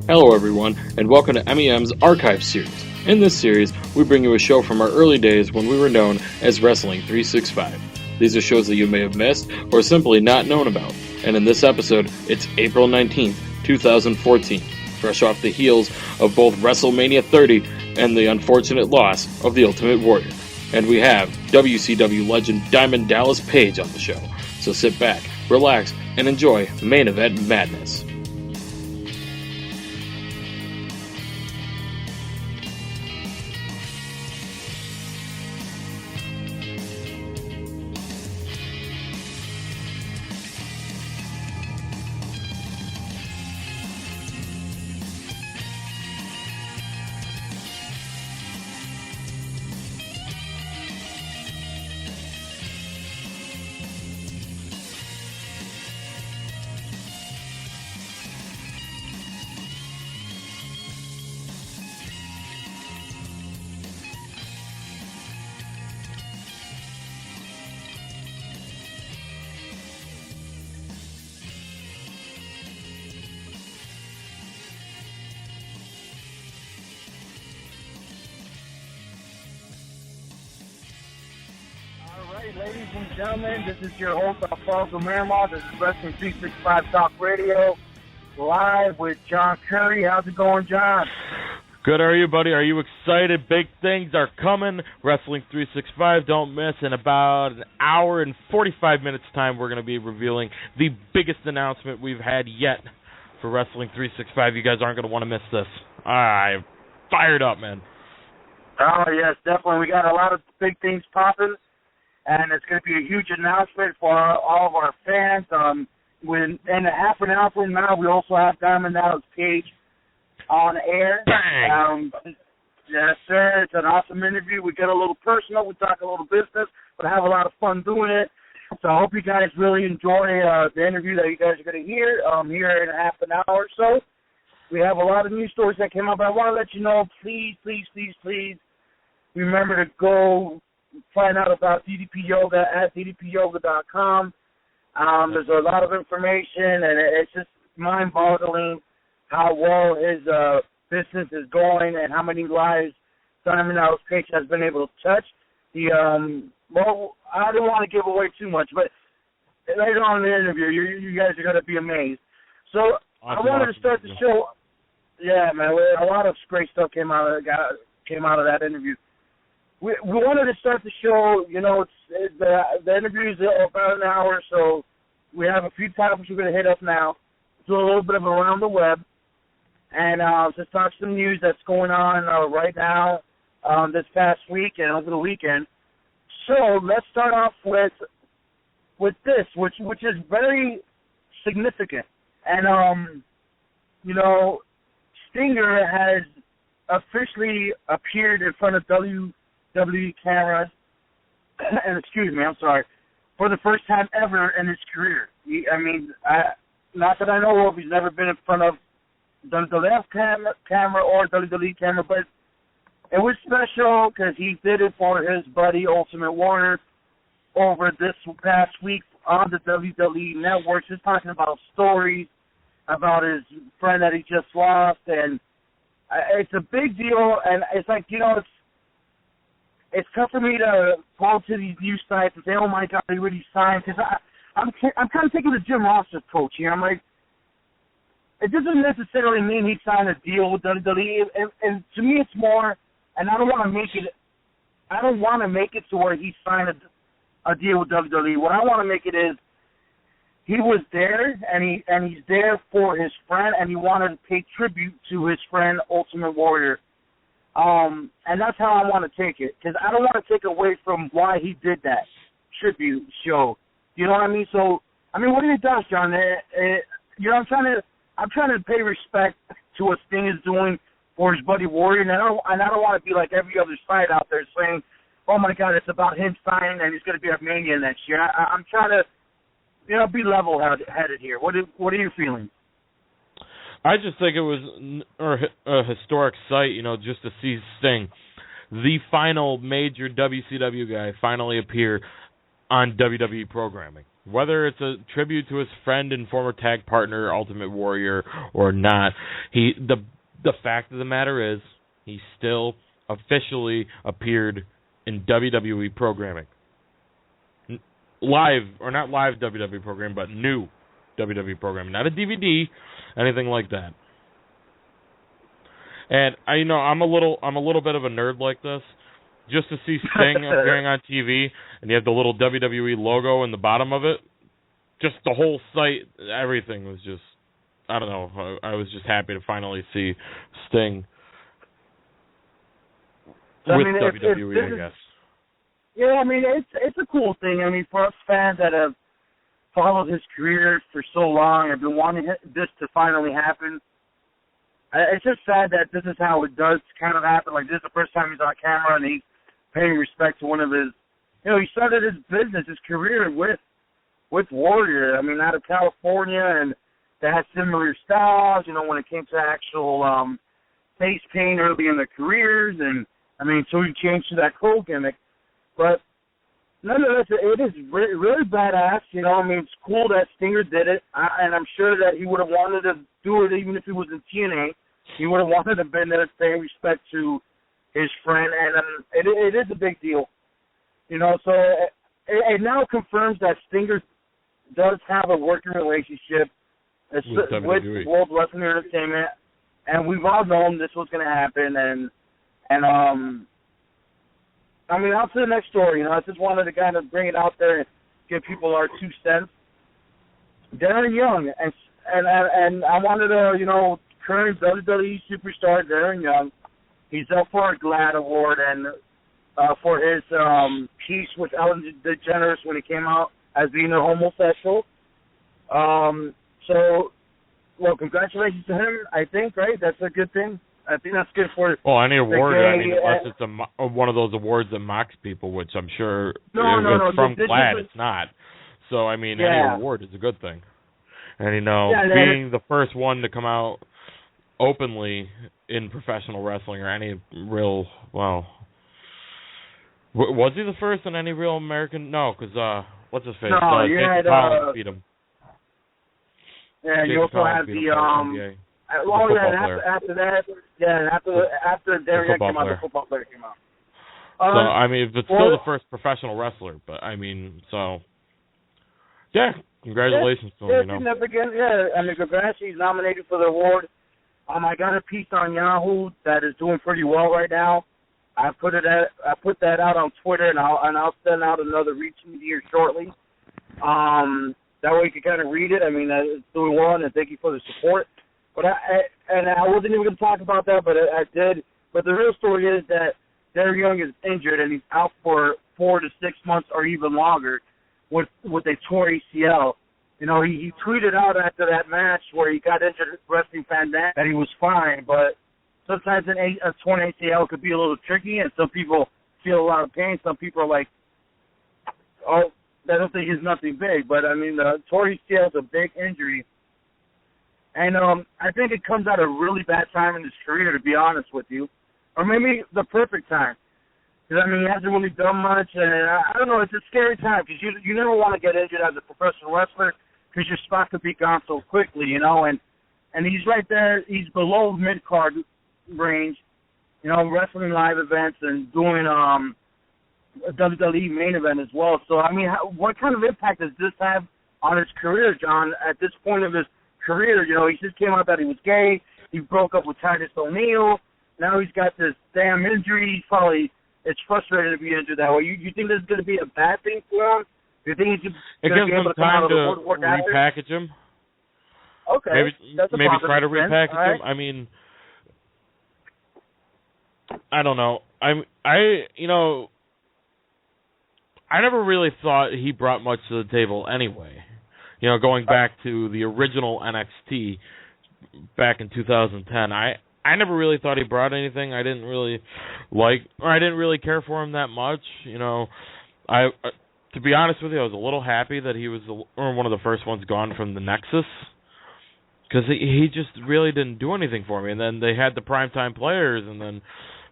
Hello everyone, and welcome to MEM's Archives series. In this series, we bring you a show from our early days when we were known as Wrestling 365. These are shows that you may have missed or simply not known about. And in this episode, it's April 19th, 2014, fresh off the heels of both WrestleMania 30 and the unfortunate loss of the Ultimate Warrior. And we have WCW legend Diamond Dallas Page on the show. So sit back, relax, and enjoy Main Event Madness. Ladies and gentlemen, this is your host, Alfonso Miramar. This is Wrestling 365 Talk Radio, live with John Curry. How's it going, John? Good, are you, buddy? Are you excited? Big things are coming. Wrestling 365, don't miss. In about an hour and 45 minutes time, we're going to be revealing the biggest announcement we've had yet for Wrestling 365. You guys aren't going to want to miss this. I'm fired up, man. Oh, yes, definitely. We got a lot of big things popping. And it's going to be a huge announcement for all of our fans. In a half an hour from now, we also have Diamond Dallas Page on air. Yes, sir. It's an awesome interview. We get a little personal. We talk a little business, but have a lot of fun doing it. So I hope you guys really enjoy the interview that you guys are going to hear here in a half an hour or so. We have a lot of news stories that came up. I want to let you know, please remember to go find out about DDP Yoga at ddpyoga.com. There's a lot of information, and it's just mind-boggling how well his business is going and how many lives Diamond Dallas Page has been able to touch. Well, I don't want to give away too much, but later on in the interview, you guys are going to be amazed. So I wanted to start the show. Yeah, man, a lot of great stuff came out of that interview. We wanted to start the show, the interview is about an hour, so we have a few topics we're going to hit up now, do a little bit of around the web, and just talk some news that's going on right now this past week and over the weekend. So let's start off with this, which is very significant. And, Stinger has officially appeared in front of WWE cameras, and for the first time ever in his career. Not that I know of, he's never been in front of WWF camera or WWE camera, but it was special because he did it for his buddy Ultimate Warrior over this past week on the WWE Network, just talking about stories about his friend that he just lost, and it's a big deal, and it's like, it's tough for me to go to these news sites and say, oh, my God, he really signed. Because I'm kind of taking the Jim Ross approach here. I'm like, it doesn't necessarily mean he signed a deal with WWE. And to me, it's more, and I don't want to make it to where he signed a deal with WWE. What I want to make it is he was there, and he's there for his friend, and he wanted to pay tribute to his friend, Ultimate Warrior. And that's how I want to take it, because I don't want to take away from why he did that tribute show. You know what I mean? So, what are your thoughts, John? I'm trying to pay respect to what Sting is doing for his buddy Warrior, and I don't want to be like every other side out there saying, oh my God, it's about him signing and he's going to be at Mania next year. I'm trying to, be level-headed here. What are your feelings? I just think it was a historic sight, just to see Sting, the final major WCW guy, finally appear on WWE programming. Whether it's a tribute to his friend and former tag partner, Ultimate Warrior, or not, the fact of the matter is he still officially appeared in WWE programming. Live, or not live WWE programming, but new WWE programming. Not a DVD, anything like that. And I'm a little bit of a nerd like this. Just to see Sting appearing on TV, and you have the little WWE logo in the bottom of it, just the whole site, everything was just, I don't know, I was just happy to finally see Sting with WWE, I guess. Yeah, I mean, it's a cool thing. I mean, for us fans that have followed his career for so long, have been wanting this to finally happen, it's just sad that this is how it does kind of happen. Like, this is the first time he's on camera, and he's paying respect to one of his, he started his business, his career with Warrior. I mean, out of California, and they had similar styles, when it came to actual face paint early in their careers, and, I mean, so he changed to that Cole gimmick. But nonetheless, it is really badass, I mean, it's cool that Stinger did it, and I'm sure that he would have wanted to do it even if he was in TNA. He would have wanted to been there to pay respect to his friend, and it is a big deal, so it now confirms that Stinger does have a working relationship with World Wrestling Entertainment, and we've all known this was going to happen, and I mean, on to the next story, I just wanted to kind of bring it out there and give people our 2 cents. Darren Young, and I wanted to, current WWE superstar Darren Young, he's up for a GLAAD award, and for his piece with Ellen DeGeneres when he came out as being a homosexual. So, well, congratulations to him, I think, right? That's a good thing. I think that's good for any award, unless it's one of those awards that mocks people, which I'm sure no, from GLAAD it's not. So, I mean, any award is a good thing. And, being the first one to come out openly in professional wrestling or any real, was he the first in any real American? No, because, what's his face? No, Jason Collins beat him. Yeah, you also have the, after that, after Darren Young came out, the football player came out. So, I mean, but still the first professional wrestler, but, I mean, so, yeah, congratulations to him, significant, I mean, congrats, he's nominated for the award. I got a piece on Yahoo that is doing pretty well right now. I put that out on Twitter, and I'll send out another retweet here shortly. That way you can kind of read it. I mean, it's doing well, and thank you for the support. But I wasn't even going to talk about that, but I did. But the real story is that Darren Young is injured, and he's out for 4 to 6 months or even longer with a torn ACL. He tweeted out after that match where he got injured, wrestling fan that he was fine, but sometimes a torn ACL could be a little tricky, and some people feel a lot of pain. Some people are like, oh, I don't think it's nothing big, but I mean, the torn ACL is a big injury. And I think it comes at a really bad time in his career, to be honest with you. Or maybe the perfect time. Because, I mean, he hasn't really done much, and I don't know, it's a scary time, because you never want to get injured as a professional wrestler, because your spot could be gone so quickly, and he's right there, he's below mid-card range, wrestling live events and doing a WWE main event as well. So, I mean, what kind of impact does this have on his career, John, at this point of his career? He just came out that he was gay, he broke up with Titus O'Neil, now he's got this damn injury, it's frustrating to be injured that way. You think this is going to be a bad thing for him? Do you think he's going to be able to come out of the woodwork after? Repackage him. Okay. Maybe try to repackage him. I mean, I don't know. I never really thought he brought much to the table anyway. Going back to the original NXT back in 2010, I never really thought he brought anything. I didn't really I didn't really care for him that much. To be honest with you, I was a little happy that he was one of the first ones gone from the Nexus, because he just really didn't do anything for me. And then they had the primetime players, and then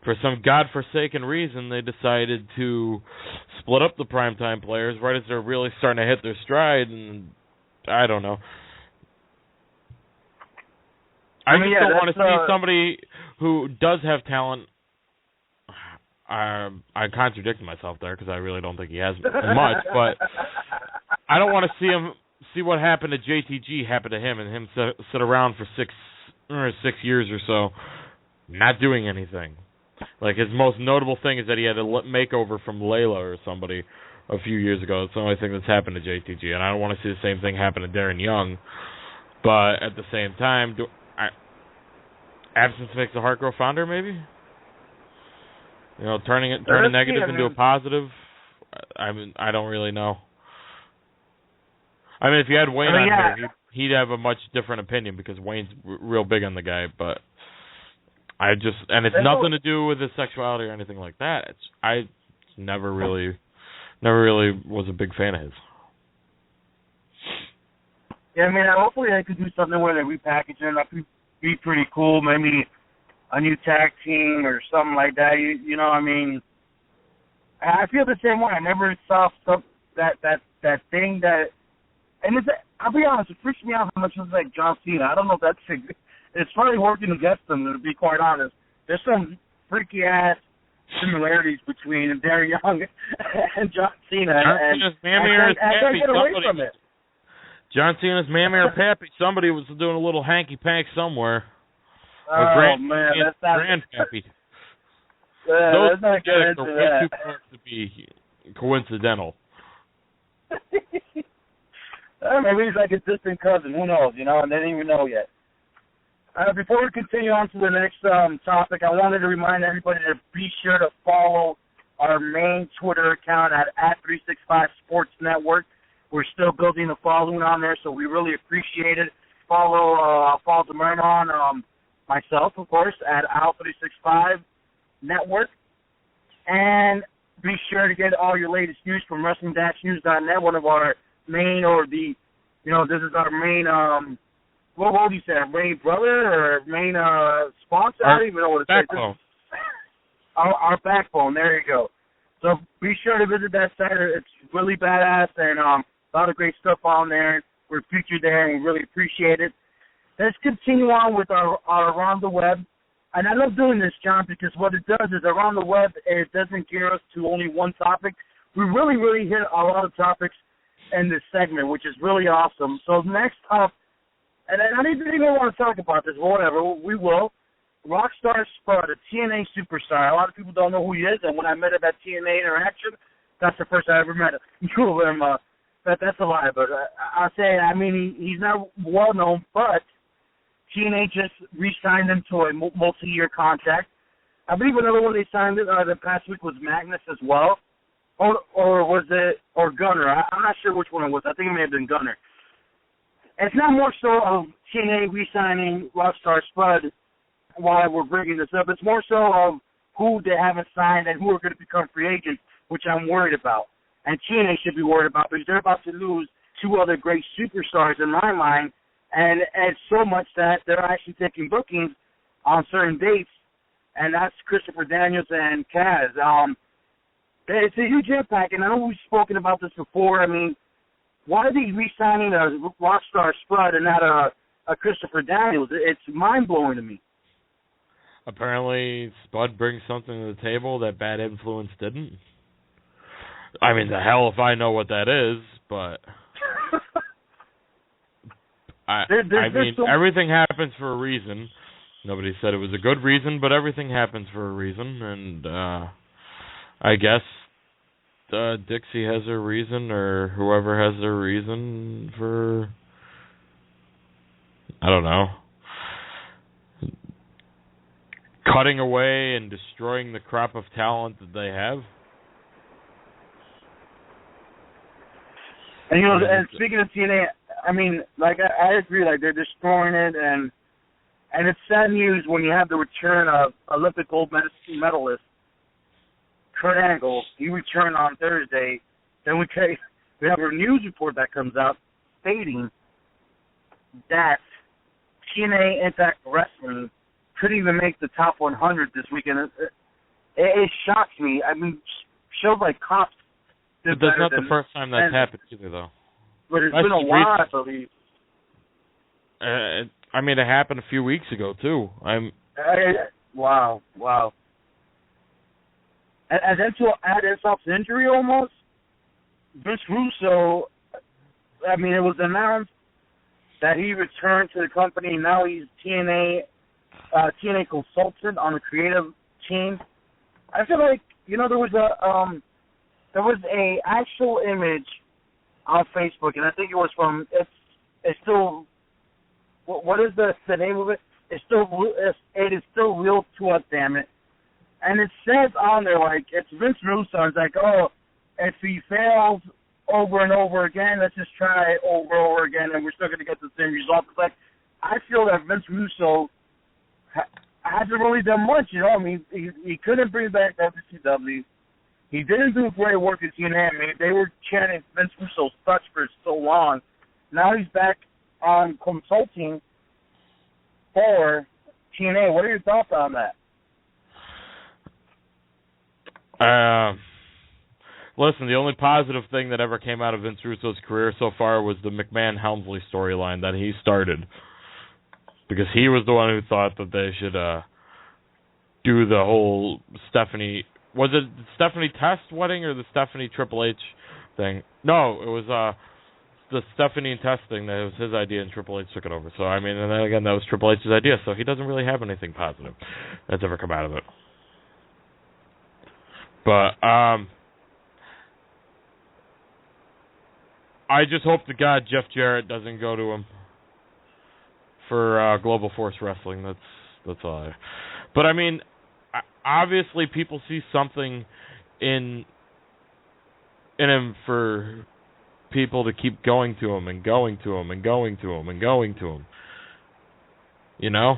for some godforsaken reason, they decided to split up the primetime players right as they're really starting to hit their stride, and I don't know. I just don't want to see somebody who does have talent. I contradicted myself there because I really don't think he has much, but I don't want to see what happened to JTG happen to him and him sit around for 6 years or so not doing anything. Like, his most notable thing is that he had a makeover from Layla or somebody a few years ago. It's the only thing that's happened to JTG, and I don't want to see the same thing happen to Darren Young. But at the same time, absence makes the heart grow fonder, maybe? You know, turning a negative into a positive. I mean, I don't really know. I mean, if you had Wayne on here, he'd have a much different opinion because Wayne's real big on the guy. But and it's nothing to do with his sexuality or anything like that. I never really was a big fan of his. Yeah, I mean, hopefully they could do something where they repackage it. That'd be pretty cool. Maybe a new tag team or something like that. You know, I mean, I feel the same way. I never saw that thing that, and I'll be honest, it freaks me out how much it was like John Cena. I don't know if it's probably working against them, to be quite honest. There's some freaky ass similarities between Darren Young and John Cena. I can't get away from it. John Cena's Mammy or Pappy. Somebody was doing a little hanky pank somewhere. Oh man, that's not Grandpappy. Those not good into way too close to be coincidental. Maybe he's like a distant cousin. Who knows? You know, and they didn't even know yet. Before we continue on to the next topic, I wanted to remind everybody to be sure to follow our main Twitter account at 365 Sports Network. We're still building the following on there, so we really appreciate it. Follow Demern on myself, of course, at Al365 Network. And be sure to get all your latest news from Wrestling-News.net, one of our main, this is our main, what would you say, our main brother or main sponsor? I don't even know what to say. Our backbone, there you go. So be sure to visit that site. It's really badass and a lot of great stuff on there. We're featured there and we really appreciate it. Let's continue on with our Around the Web. And I love doing this, John, because what it does is Around the Web, it doesn't gear us to only one topic. We really, really hit a lot of topics in this segment, which is really awesome. So next up, and I didn't even want to talk about this, but whatever, we will. Rockstar Spud, a TNA superstar. A lot of people don't know who he is, and when I met him at TNA Interaction, that's the first I ever met him. That's a lie, but I'll say, I mean, he's not well-known, but TNA just re-signed him to a multi-year contract. I believe another one they signed the past week was Magnus as well, or was it Gunner? I'm not sure which one it was. I think it may have been Gunner. It's not more so of TNA re-signing Rockstar Spud why we're bringing this up. It's more so of who they haven't signed and who are going to become free agents, which I'm worried about. And TNA should be worried about because they're about to lose two other great superstars in my mind, and it's so much that they're actually taking bookings on certain dates, and that's Christopher Daniels and Kaz. It's a huge impact, and I know we've spoken about this before. I mean, why are they re-signing a Rockstar Spud and not a Christopher Daniels? It's mind-blowing to me. Apparently, Spud brings something to the table that Bad Influence didn't. I mean, the hell if I know what that is, but everything happens for a reason. Nobody said it was a good reason, but everything happens for a reason, and I guess Dixie has a reason, or whoever has their reason for, I don't know, cutting away and destroying the crop of talent that they have. And, and speaking of TNA, I mean, like, I agree, like, they're destroying it, and it's sad news when you have the return of Olympic gold medalist Kurt Angle. He returned on Thursday. Then we have a news report that comes out stating that TNA Impact Wrestling couldn't even make the top 100 this weekend. It shocks me. I mean, shows like Cops. But that's not the first time that's happened either, though. But it's been a while, I believe. I mean, it happened a few weeks ago too. Wow. And then to add insult to injury, almost, Vince Russo. I mean, it was announced that he returned to the company. Now he's TNA consultant on the creative team. I feel like, you know, there was a actual image on Facebook, and I think it was from it's still, what is the name of it? It is still real to us, damn it. And it says on there, like, it's Vince Russo. It's like, oh, if he fails over and over again, let's just try over and over again, and we're still going to get the same result. It's like, I feel that Vince Russo hasn't really done much, you know. I mean, he couldn't bring back WCW. He didn't do great work at TNA. I mean, they were chanting Vince Russo's touch for so long. Now he's back on consulting for TNA. What are your thoughts on that? Listen, the only positive thing that ever came out of Vince Russo's career so far was the McMahon-Helmsley storyline that he started. Because he was the one who thought that they should do the whole Stephanie... Was it Stephanie Test wedding or the Stephanie Triple H thing? No, it was the Stephanie and Test thing. That was his idea, and Triple H took it over. So, I mean, and then again, that was Triple H's idea. So he doesn't really have anything positive that's ever come out of it. But I just hope to God Jeff Jarrett doesn't go to him for Global Force Wrestling. That's all. But I mean, obviously people see something in him for people to keep going to him and going to him and going to him and going to him. You know?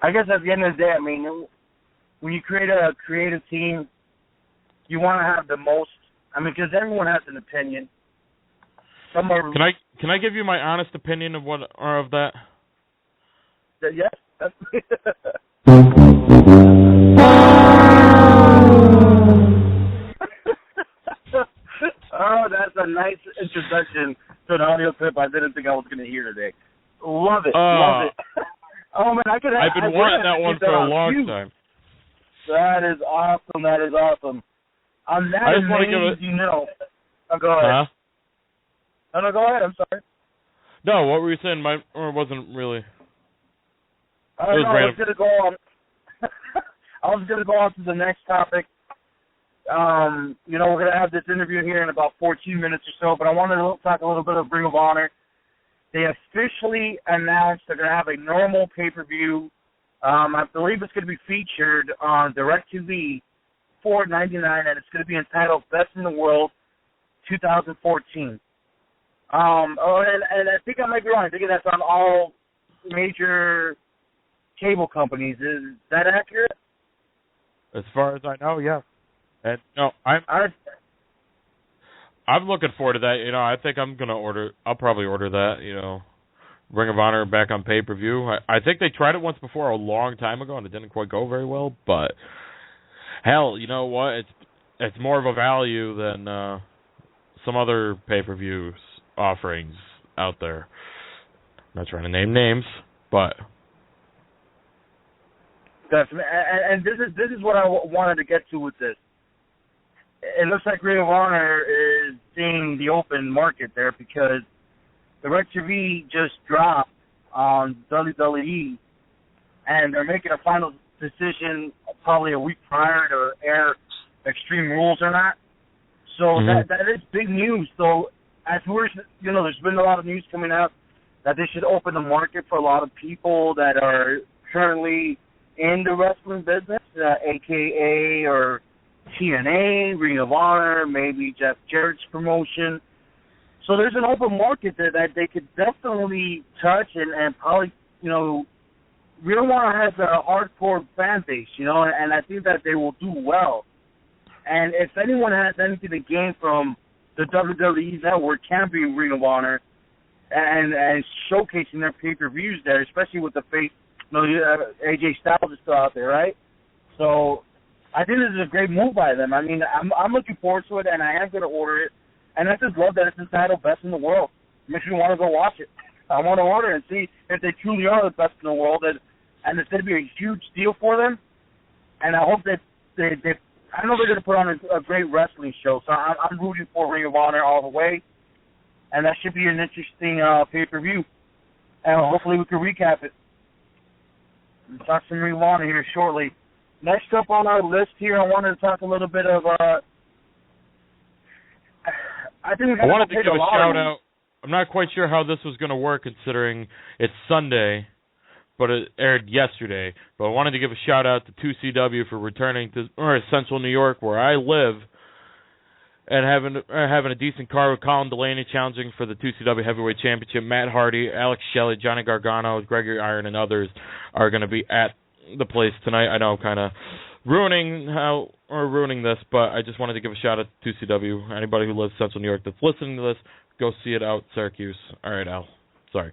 I guess at the end of the day, I mean, when you create a creative team, you want to have the most. I mean, because everyone has an opinion. Can I give you my honest opinion of that? Yes. Oh, that's a nice introduction to an audio clip I didn't think I was going to hear today. Love it. Love it. Oh, man, I've been wanting that one for a long time. That is awesome. That is awesome. On that, I just want to give it. You know. Oh, go ahead. Huh? No, go ahead. I'm sorry. No, what were you saying? Or wasn't really. I was going to go on. I was going to go on to the next topic. You know, we're going to have this interview here in about 14 minutes or so, but I wanted to talk a little bit of Ring of Honor. They officially announced they're going to have a normal pay-per-view. I believe it's going to be featured on DirecTV, $4.99, and it's going to be entitled Best in the World 2014. And I think I might be wrong. I think that's on all major cable companies. Is that accurate? As far as I know, yeah. And no, I'm looking forward to that. You know, I think I'll probably order that. You know, Ring of Honor back on pay-per-view. I think they tried it once before a long time ago, and it didn't quite go very well. But hell, you know what? It's more of a value than some other pay-per-view offerings out there. I'm not trying to name names, but. Definitely. And this is what I wanted to get to with this. It looks like Ring of Honor is seeing the open market there because DirecTV just dropped on WWE, and they're making a final decision probably a week prior to air Extreme Rules or not. So that is big news. So as there's been a lot of news coming out that they should open the market for a lot of people that are currently in the wrestling business, AKA or TNA, Ring of Honor, maybe Jeff Jarrett's promotion. So there's an open market there that they could definitely touch and probably, you know, Ring of Honor has a hardcore fan base, you know, and I think that they will do well. And if anyone has anything to gain from the WWE network, can be Ring of Honor and showcasing their pay-per-views there, especially with the face. You know, AJ Styles is still out there, right? So I think this is a great move by them. I mean, I'm looking forward to it, and I am going to order it. And I just love that it's entitled Best in the World. Makes me want to go watch it. I want to order it and see if they truly are the best in the world. And it's going to be a huge deal for them. And I hope that they I know they're going to put on a great wrestling show. So I'm rooting for Ring of Honor all the way. And that should be an interesting pay-per-view. And hopefully we can recap it. We'll talk some Ring of Honor here shortly. Next up on our list here, I wanted to talk a little bit of. I wanted to give a shout out. I'm not quite sure how this was going to work considering it's Sunday, but it aired yesterday. But I wanted to give a shout out to 2CW for returning to Central New York, where I live, and having a decent card with Colin Delaney challenging for the 2CW Heavyweight Championship. Matt Hardy, Alex Shelley, Johnny Gargano, Gregory Iron, and others are going to be at the place tonight. I know I'm kind of ruining this, but I just wanted to give a shout out to 2CW. Anybody who lives in Central New York that's listening to this, go see it out Syracuse. All right, Al. Sorry.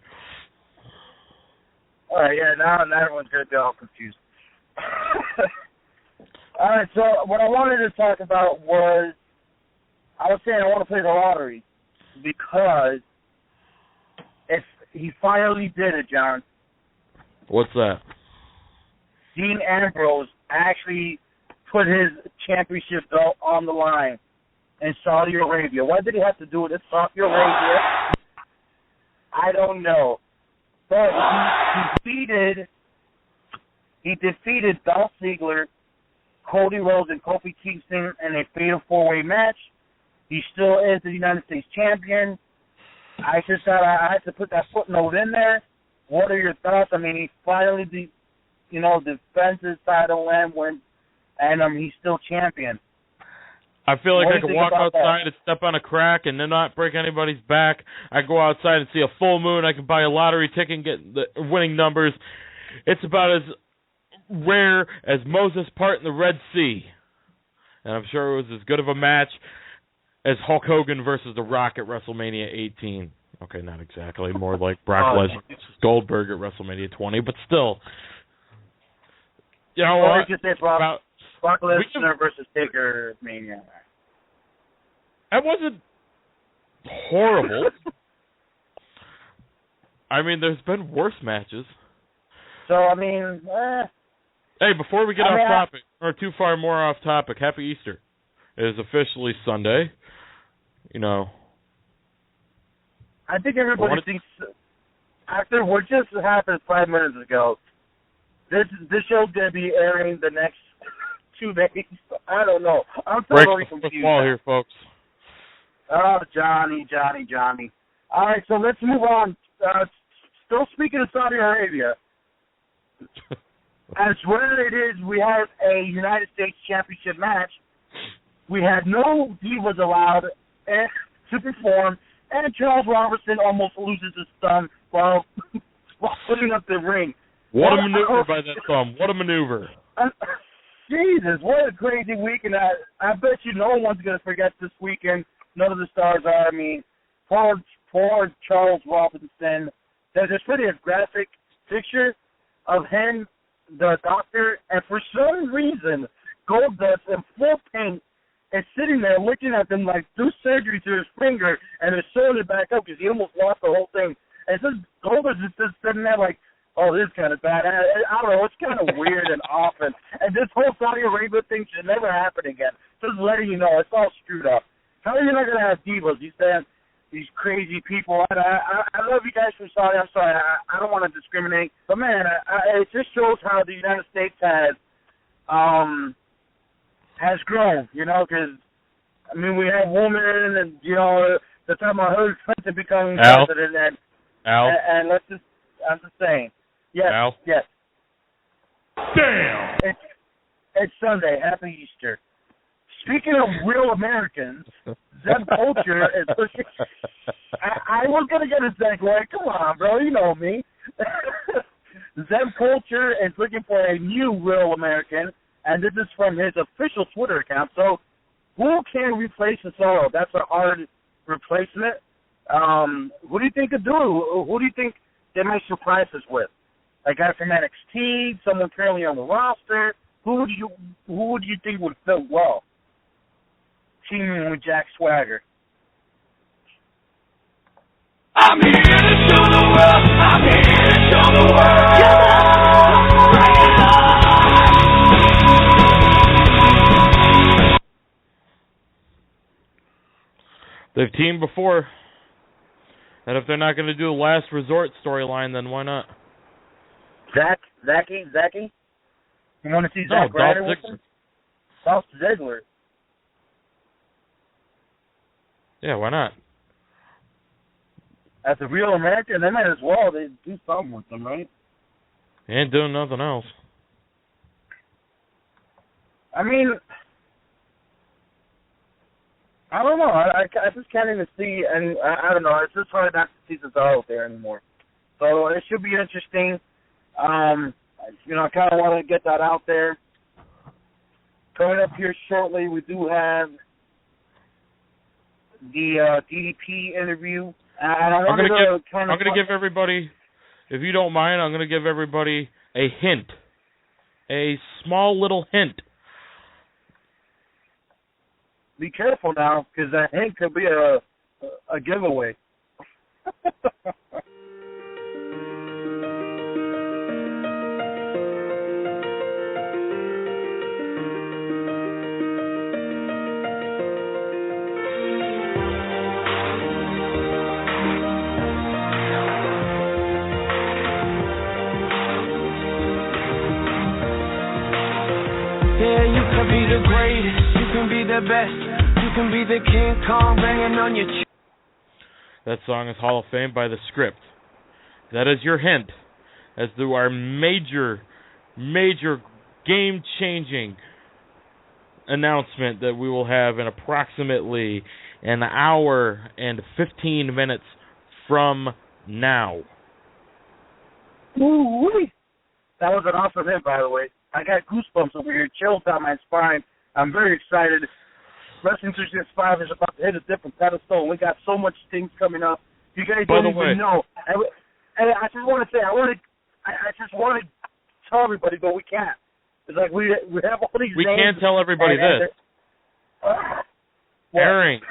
All right, yeah, now everyone's going to be all confused. All right, so what I wanted to talk about was, I was saying I want to play the lottery because if he finally did it, John. What's that? Dean Ambrose actually put his championship belt on the line in Saudi Arabia. Why did he have to do it in Saudi Arabia? I don't know. But he defeated Dolph Ziggler, Cody Rhodes, and Kofi Kingston in a fatal four-way match. He still is the United States champion. I just thought I had to put that footnote in there. What are your thoughts? I mean, he finally defends his title and he's still champion. I feel like I could walk outside and step on a crack and then not break anybody's back. I go outside and see a full moon. I can buy a lottery ticket and get the winning numbers. It's about as rare as Moses parting the Red Sea. And I'm sure it was as good of a match as Hulk Hogan versus The Rock at WrestleMania 18. Okay, not exactly. More like Brock Lesnar versus Goldberg at WrestleMania 20, but still. You know what? You could say Brock Lesnar versus Taker Mania. That wasn't horrible. I mean, there's been worse matches. So, I mean, Hey, before we get off topic, or too far more off topic, Happy Easter. It is officially Sunday. You know. I think everybody thinks, after what just happened 5 minutes ago, this show's going to be airing the next 2 days. I don't know. I'm totally confused. Football here, folks. Oh, Johnny. All right, so let's move on. Still speaking of Saudi Arabia, as rare it is, we had a United States Championship match. We had no divas allowed to perform, and Charles Robertson almost loses his thumb while putting up the ring. What a maneuver by that thumb. What a maneuver. Jesus, what a crazy week. And I bet you no one's going to forget this weekend. None of the stars are. I mean, poor Charles Robinson. There's a pretty graphic picture of him, the doctor, and for some reason, Goldust in full paint is sitting there looking at them like do surgery to his finger and is sewing it back up because he almost lost the whole thing. And so Goldust is just sitting there like, oh, this is kind of bad. I don't know. It's kind of weird and often. And this whole Saudi Arabia thing should never happen again. Just letting you know, it's all screwed up. How are you not going to have divas? You saying these crazy people. I love you guys from Saudi. I'm sorry. I don't want to discriminate. But, man, it just shows how the United States has grown, you know, because, I mean, we have women and, you know, the time I heard Clinton becoming president. And let's just, I'm just saying. Yes, Al? yes. Damn! It's Sunday. Happy Easter. Speaking of real Americans, Zeb Culture is pushing. I was going to get a segue. Come on, bro. You know me. Zeb Culture is looking for a new real American, and this is from his official Twitter account. So, who can replace Cesaro? That's a hard replacement. Who do you think could do it? Who do you think they might surprise us with? A guy from NXT, someone currently on the roster. who would you think would fit well teaming with Jack Swagger? I'm here to show the world. I'm here to show the world. Come on, bring it on. They've teamed before. And if they're not going to do a last resort storyline, then why not? Zachy? You want to see Zack Ryder with him? Dolph Ziggler. Yeah, why not? As a real American, they might as well. They do something with them, right? He ain't doing nothing else. I mean, I don't know. I just can't even see, and I don't know. It's just hard not to see the out there anymore. So it should be interesting. You know, I kind of want to get that out there. Coming up here shortly, we do have the DDP interview. And I'm going to give everybody, if you don't mind, I'm going to give everybody a hint. A small little hint. Be careful now, because that hint could be a giveaway. Yeah, you can be the greatest, you can be the best, you can be the King Kong banging on your chest. That song is Hall of Fame by The Script. That is your hint as to our major game-changing announcement that we will have in approximately an hour and 15 minutes from now. Ooh-wee. That was an awesome hint, by the way. I got goosebumps over here, chills down my spine. I'm very excited. Wrestling 365 is about to hit a different pedestal, and we got so much things coming up. You guys don't even know. And I just want to say, I just want to tell everybody, but we can't. It's like we have all these. We names, can't tell everybody this. Airing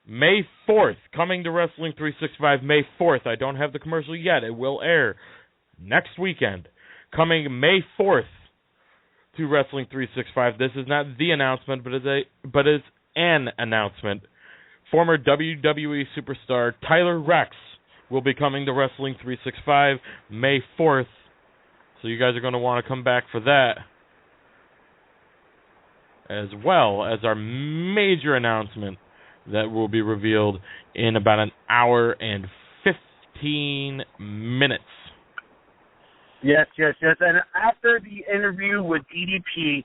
May 4th, coming to Wrestling 365 May 4th. I don't have the commercial yet. It will air next weekend. Coming May 4th to Wrestling 365. This is not the announcement, but is an announcement. Former WWE superstar Tyler Rex will be coming to Wrestling 365 May 4th. So you guys are going to want to come back for that, as well as our major announcement that will be revealed in about an hour and 15 minutes. Yes. And after the interview with DDP,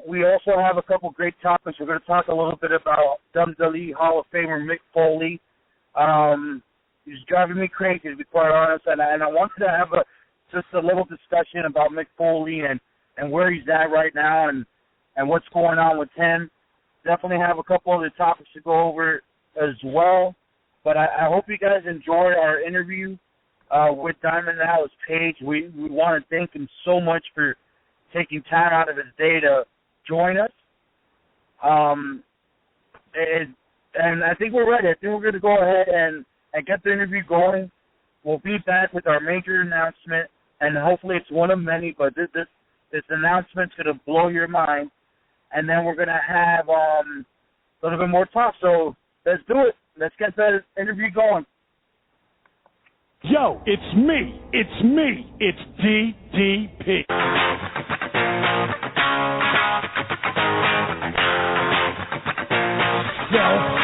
we also have a couple great topics. We're going to talk a little bit about WWE Hall of Famer Mick Foley. He's driving me crazy, to be quite honest. And I wanted to have just a little discussion about Mick Foley and where he's at right now and what's going on with him. Definitely have a couple other topics to go over as well. But I hope you guys enjoyed our interview with Diamond Dallas Page. We want to thank him so much for taking time out of his day to join us. And I think we're ready. I think we're going to go ahead and get the interview going. We'll be back with our major announcement, and hopefully it's one of many, but this announcement's going to blow your mind. And then we're going to have a little bit more talk. So let's do it. Let's get that interview going. Yo, it's me. It's DDP.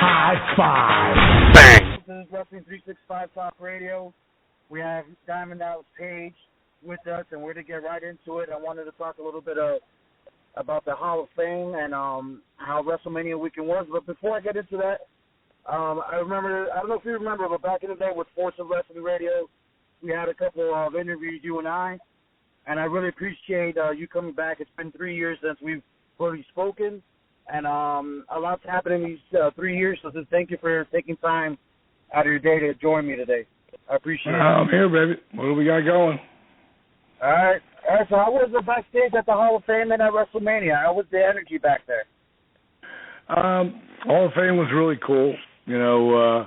High five. Bang. This is Wrestling 365 Talk Radio. We have Diamond Dallas Page with us, and we're to get right into it. I wanted to talk a little bit about the Hall of Fame and how WrestleMania weekend was. But before I get into that, I don't know if you remember, but back in the day with Force of Wrestling Radio, we had a couple of interviews, you and I really appreciate you coming back. It's been 3 years since we've already spoken, and a lot's happened in these 3 years, so just thank you for taking time out of your day to join me today. I appreciate it. I'm here, baby. What do we got going? All right. So I was backstage at the Hall of Fame and at WrestleMania. How was the energy back there? Hall of Fame was really cool. You know,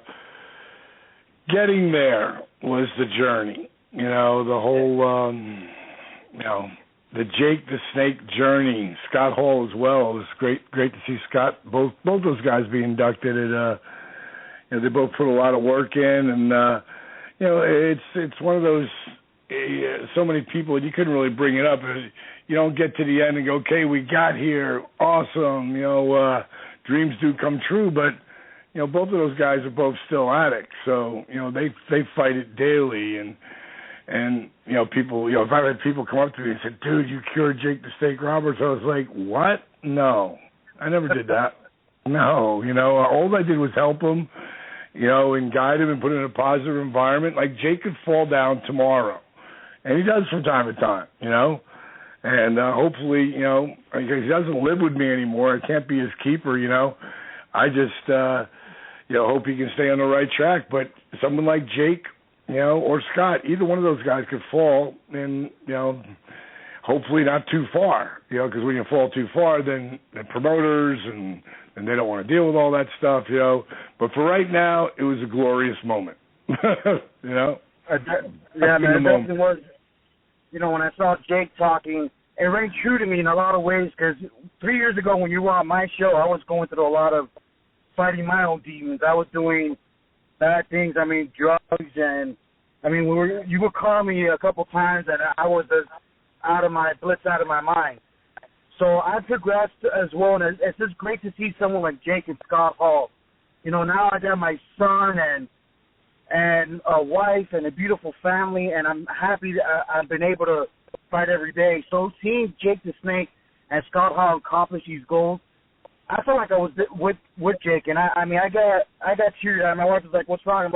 getting there was the journey. You know, the whole, you know, the Jake the Snake journey. Scott Hall as well. It was great to see Scott. Both those guys be inducted. You know, they both put a lot of work in, and you know, it's one of those. So many people, and you couldn't really bring it up. You don't get to the end and go, okay, we got here, awesome. You know, dreams do come true, but you know, both of those guys are both still addicts. So you know, they fight it daily, and you know, people. You know, if I had people come up to me and said, "Dude, you cured Jake the Snake Roberts," I was like, "What? No, I never did that. No, you know, all I did was help him, you know, and guide him and put him in a positive environment. Like Jake could fall down tomorrow." And he does from time to time, you know. And hopefully, you know, because he doesn't live with me anymore, I can't be his keeper, you know. I just, you know, hope he can stay on the right track. But someone like Jake, you know, or Scott, either one of those guys could fall, and, you know, hopefully not too far, you know, because when you fall too far, then the promoters and they don't want to deal with all that stuff, you know. But for right now, it was a glorious moment, you know. Yeah, man, it definitely was. You know, when I saw Jake talking, it rang true to me in a lot of ways, because 3 years ago when you were on my show, I was going through a lot of fighting my own demons. I was doing bad things, I mean, drugs, and, I mean, you would call me a couple times, and I was out of my mind. So I progressed as well, and it's just great to see someone like Jake and Scott Hall. You know, now I got my son and a wife and a beautiful family, and I'm happy that I've been able to fight every day. So seeing Jake the Snake and Scott Hall accomplish these goals, I felt like I was with Jake, and I mean I got teary-eyed. My wife was like, "What's wrong?" I'm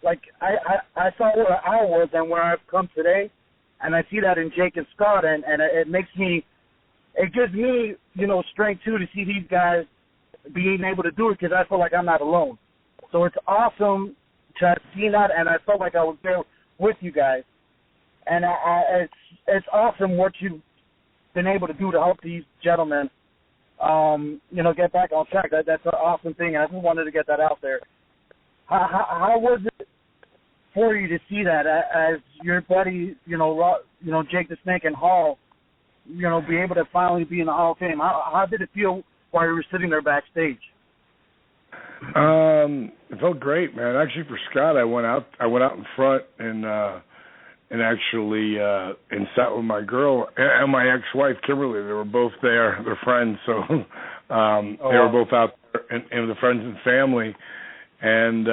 like I saw where I was and where I've come today, and I see that in Jake and Scott, and it gives me, you know, strength too to see these guys being able to do it, because I feel like I'm not alone. So it's awesome to have seen that, and I felt like I was there with you guys. And it's awesome what you've been able to do to help these gentlemen, you know, get back on track. That's an awesome thing, and I just wanted to get that out there. How was it for you to see that as your buddy, you know, Jake the Snake and Hall, you know, be able to finally be in the Hall of Fame? How did it feel while you were sitting there backstage? It felt great, man. Actually, for Scott, I went out in front and actually and sat with my girl and my ex-wife Kimberly. They were both there. They're friends, so they were both out there, and the friends and family, and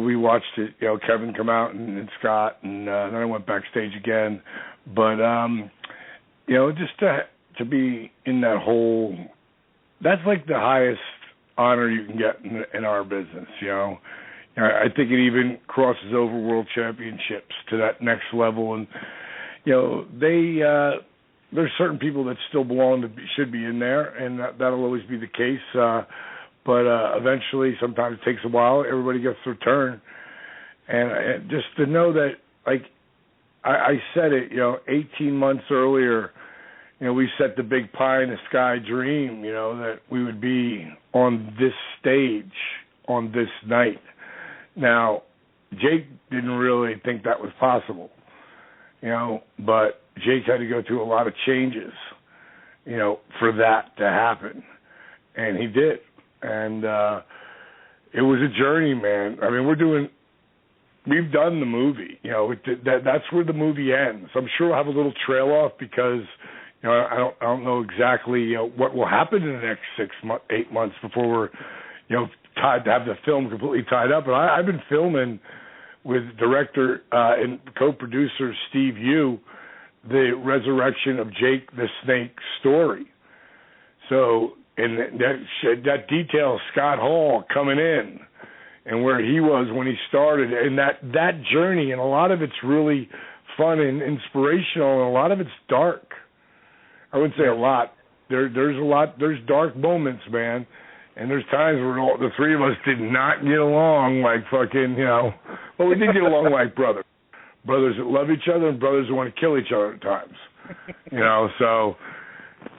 we watched it. You know, Kevin come out and Scott, and then I went backstage again. But you know, just to be in that whole. That's like the highest honor you can get in our business, you know. I think it even crosses over world championships to that next level. And, you know, there's certain people that still should be in there, and that'll always be the case. But eventually, sometimes it takes a while. Everybody gets their turn. And just to know that, like, I said it, you know, 18 months earlier, you know, we set the big pie in the sky dream, you know, that we would be on this stage on this night. Now, Jake didn't really think that was possible, you know, but Jake had to go through a lot of changes, you know, for that to happen. And he did. And it was a journey, man. I mean, we've done the movie, you know, that's where the movie ends. I'm sure we'll have a little trail off because, you know, I don't know exactly what will happen in the next 8 months before we're, you know, tied to have the film completely tied up. But I've been filming with director and co-producer Steve Yu the resurrection of Jake the Snake story. So, and that details Scott Hall coming in and where he was when he started, and that journey, and a lot of it's really fun and inspirational, and a lot of it's dark. I wouldn't say a lot. There's dark moments, man, and there's times where the three of us did not get along like fucking, you know. Well, we did get along like brothers, brothers that love each other and brothers who want to kill each other at times. So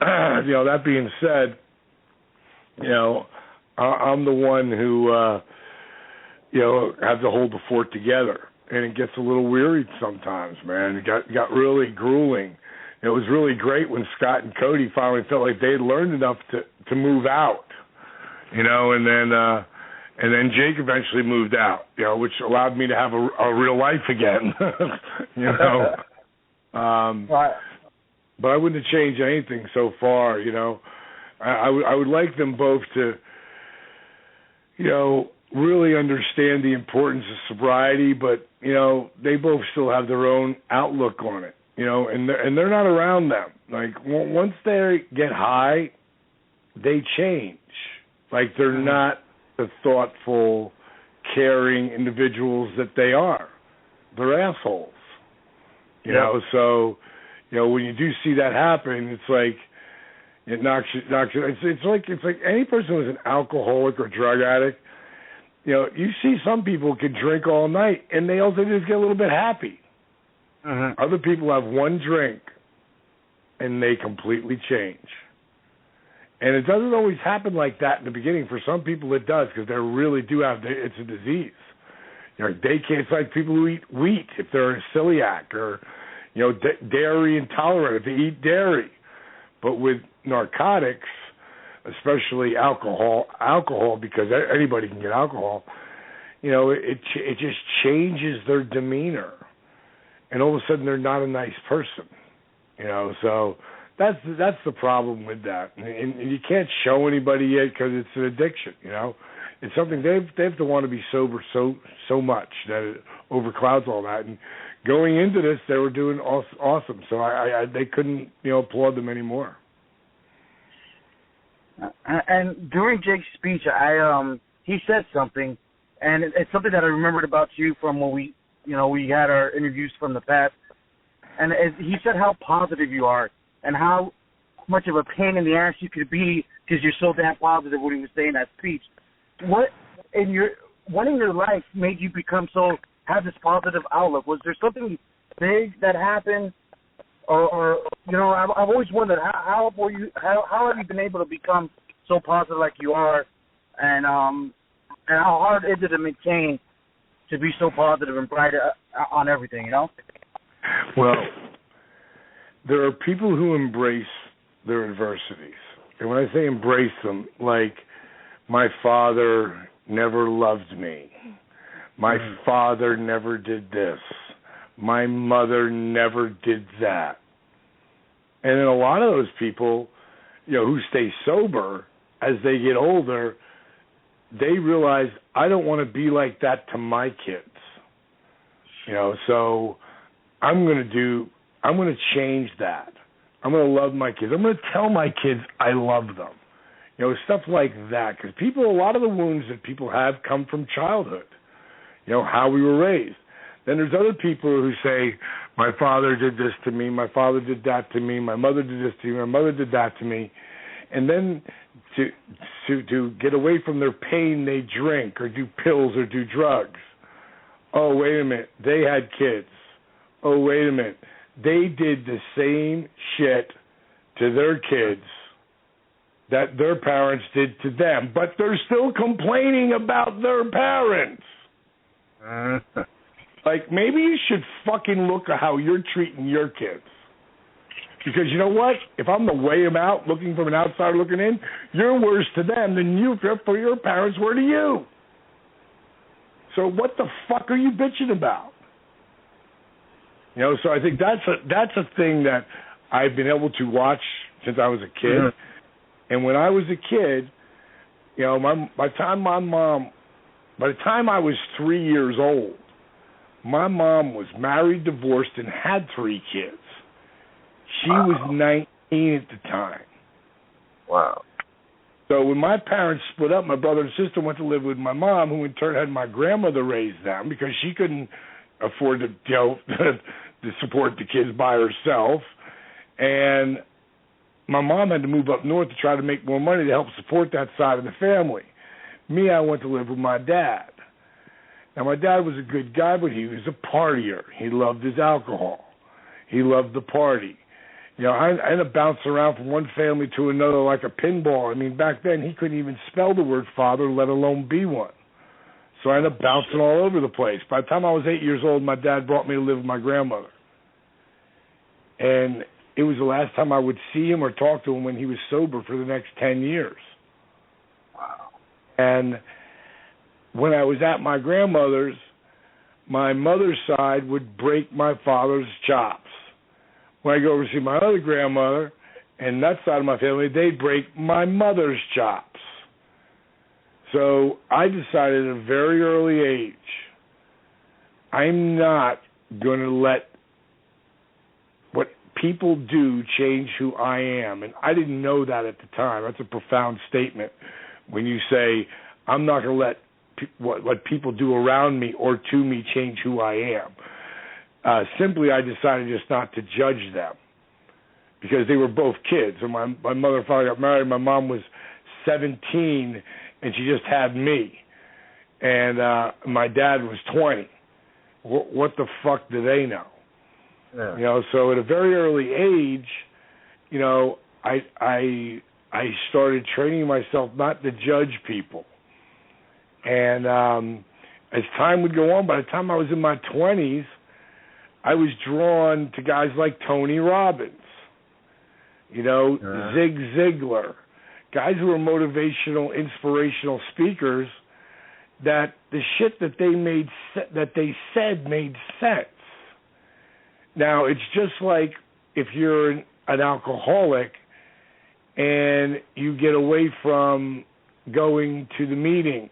that being said, I'm the one who have to hold the fort together, and it gets a little weary sometimes, man. It got really grueling. It was really great when Scott and Cody finally felt like they had learned enough to move out, and then Jake eventually moved out, which allowed me to have a real life again, But I wouldn't have changed anything so far, I would like them both to, really understand the importance of sobriety, but, they both still have their own outlook on it, and they're not around them. Like, once they get high, they change. Like, they're not the thoughtful, caring individuals that they are. They're assholes. So, when you do see that happen, it's like it knocks you. It's like any person who's an alcoholic or drug addict. You see some people can drink all night and they also just get a little bit happy. Other people have one drink and they completely change. And it doesn't always happen like that in the beginning. For some people it does, because they really do have, it's a disease. They can't, it's like people who eat wheat if they're a celiac, or, dairy intolerant if they eat dairy. But with narcotics, especially alcohol, because anybody can get alcohol, it just changes their demeanor. And all of a sudden they're not a nice person, so that's the problem with that. And you can't show anybody yet because it's an addiction, It's something they have to want to be sober so much that it overclouds all that. And going into this, they were doing awesome, so they couldn't applaud them anymore. And during Jake's speech, he said something, and it's something that I remembered about you from when we had our interviews from the past. And he said how positive you are, and how much of a pain in the ass you could be because you're so damn positive when he was saying that speech. What in your life made you have this positive outlook? Was there something big that happened, or I've always wondered how have you been able to become so positive like you are, and how hard is it to maintain to be so positive and bright on everything, Well, there are people who embrace their adversities, and when I say embrace them, like, my father never loved me. My father never did this. My mother never did that. And then a lot of those people, who stay sober, as they get older, they realize, I don't want to be like that to my kids. So I'm going to change that. I'm going to love my kids. I'm going to tell my kids I love them. Stuff like that. Because a lot of the wounds that people have come from childhood, how we were raised. Then there's other people who say, my father did this to me, my father did that to me, my mother did this to me, my mother did that to me. And then to get away from their pain, they drink or do pills or do drugs. Oh, wait a minute, they had kids. Oh, wait a minute, they did the same shit to their kids that their parents did to them, but they're still complaining about their parents. Like, maybe you should fucking look at how you're treating your kids. Because you know what? If I'm to weigh them out, looking from an outsider looking in, you're worse to them than your parents were to you. So what the fuck are you bitching about? So I think that's a thing that I've been able to watch since I was a kid. Mm-hmm. And when I was a kid, by the time I was 3 years old, my mom was married, divorced, and had 3 kids. She was 19 at the time. Wow. So when my parents split up, my brother and sister went to live with my mom, who in turn had my grandmother raise them because she couldn't afford to, to support the kids by herself. And my mom had to move up north to try to make more money to help support that side of the family. Me, I went to live with my dad. Now, my dad was a good guy, but he was a partier. He loved his alcohol. He loved the party. You know, I ended up bouncing around from one family to another like a pinball. I mean, back then, he couldn't even spell the word father, let alone be one. So I ended up bouncing all over the place. By the time I was 8 years old, my dad brought me to live with my grandmother. And it was the last time I would see him or talk to him when he was sober for the next 10 years. Wow. And when I was at my grandmother's, my mother's side would break my father's chops. When I go over to see my other grandmother and that side of my family, they'd break my mother's chops. So I decided at a very early age, I'm not going to let what people do change who I am. And I didn't know that at the time. That's a profound statement when you say, I'm not going to let what people do around me or to me change who I am. Simply, I decided just not to judge them because they were both kids. And my mother and father got married. My mom was 17, and she just had me. And my dad was 20. What the fuck do they know? Yeah. You know, so at a very early age, you know, I started training myself not to judge people. And as time would go on, by the time I was in my 20s, I was drawn to guys like Tony Robbins, you know, Zig Ziglar, guys who were motivational, inspirational speakers that the shit that they said made sense. Now, it's just like if you're an alcoholic and you get away from going to the meetings.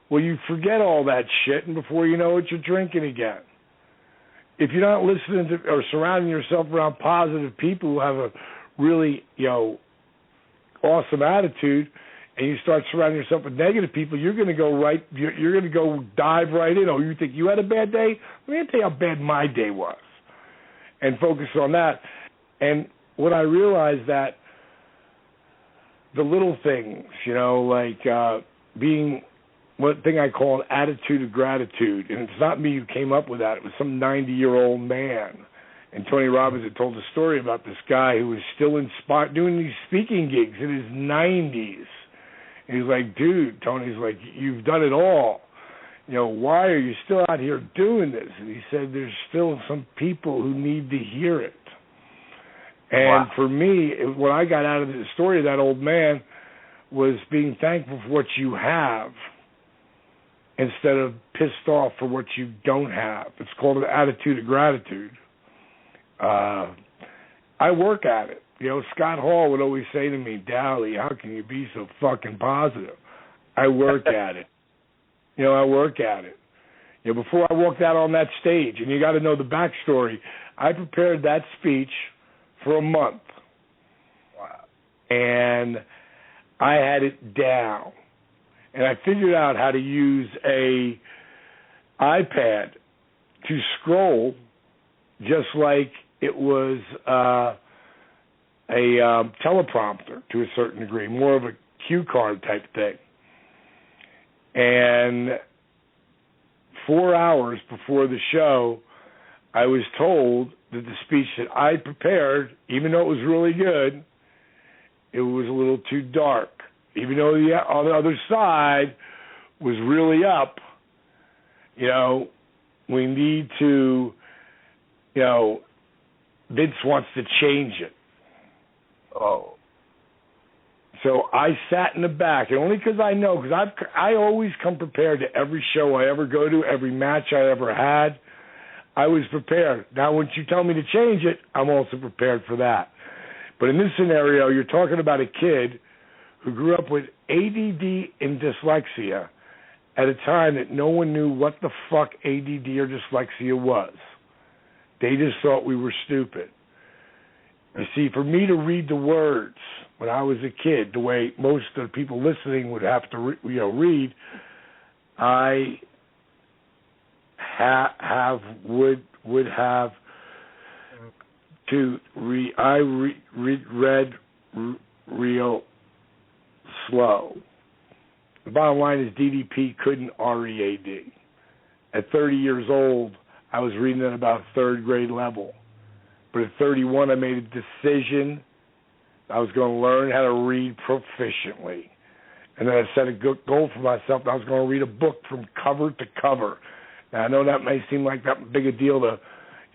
Well, you forget all that shit, and before you know it, you're drinking again. If you're not listening to or surrounding yourself around positive people who have a really, you know, awesome attitude, and you start surrounding yourself with negative people, you're going to go right. You're going to go dive right in. Oh, you think you had a bad day? Let me tell you how bad my day was, and focus on that. And when I realized that the little things, you know, like being one thing I call an attitude of gratitude, and it's not me who came up with that. It was some 90-year-old man. And Tony Robbins had told a story about this guy who was still inspired, doing these speaking gigs in his 90s. And he's like, dude, Tony's like, you've done it all. You know, why are you still out here doing this? And he said, there's still some people who need to hear it. And for me, what I got out of the story of that old man was being thankful for what you have instead of pissed off for what you don't have. It's called an attitude of gratitude. I work at it. You know, Scott Hall would always say to me, Dally, how can you be so fucking positive? I work at it. You know, I work at it. You know, before I walked out on that stage, and you got to know the backstory, I prepared that speech for a month. Wow. And I had it down. And I figured out how to use a iPad to scroll just like it was a teleprompter to a certain degree, more of a cue card type thing. And 4 hours before the show, I was told that the speech that I prepared, even though it was really good, it was a little too dark. Even though on the other side was really up, you know, we need to, you know, Vince wants to change it. Oh. So I sat in the back, and only because I know, because I always come prepared to every show I ever go to, every match I ever had. I was prepared. Now, once you tell me to change it, I'm also prepared for that. But in this scenario, you're talking about a kid who grew up with ADD and dyslexia at a time that no one knew what the fuck ADD or dyslexia was. They just thought we were stupid. You see, for me to read the words when I was a kid, the way most of the people listening would have to read, I would have to read. I read real slow. The bottom line is DDP couldn't READ. at 30 years old, I was reading at about third grade level. But at 31, I made a decision I was going to learn how to read proficiently. And then I set a good goal for myself. I was going to read a book from cover to cover. Now, I know that may seem like that big a deal to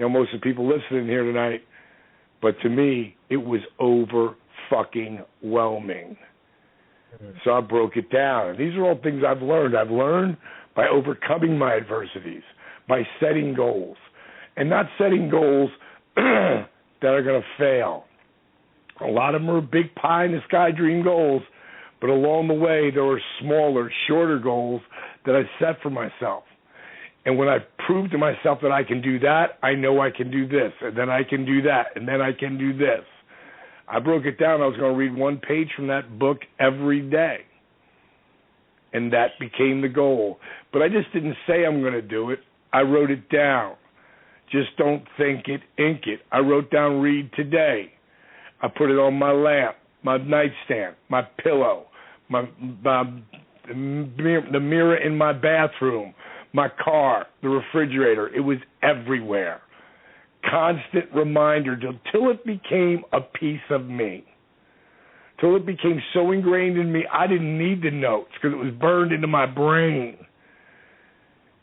most of the people listening here tonight, but to me, it was over-fucking-whelming. So I broke it down. And these are all things I've learned. I've learned by overcoming my adversities, by setting goals, and not setting goals that are going to fail. A lot of them are big pie-in-the-sky dream goals, but along the way, there were smaller, shorter goals that I set for myself. And when I proved to myself that I can do that, I know I can do this, and then I can do that, and then I can do this. I broke it down. I was going to read one page from that book every day. And that became the goal. But I just didn't say I'm going to do it. I wrote it down. Just don't think it, ink it. I wrote down read today. I put it on my lamp, my nightstand, my pillow, the mirror in my bathroom, my car, the refrigerator. It was everywhere. Constant reminder till it became a piece of me. Till it became so ingrained in me, I didn't need the notes because it was burned into my brain.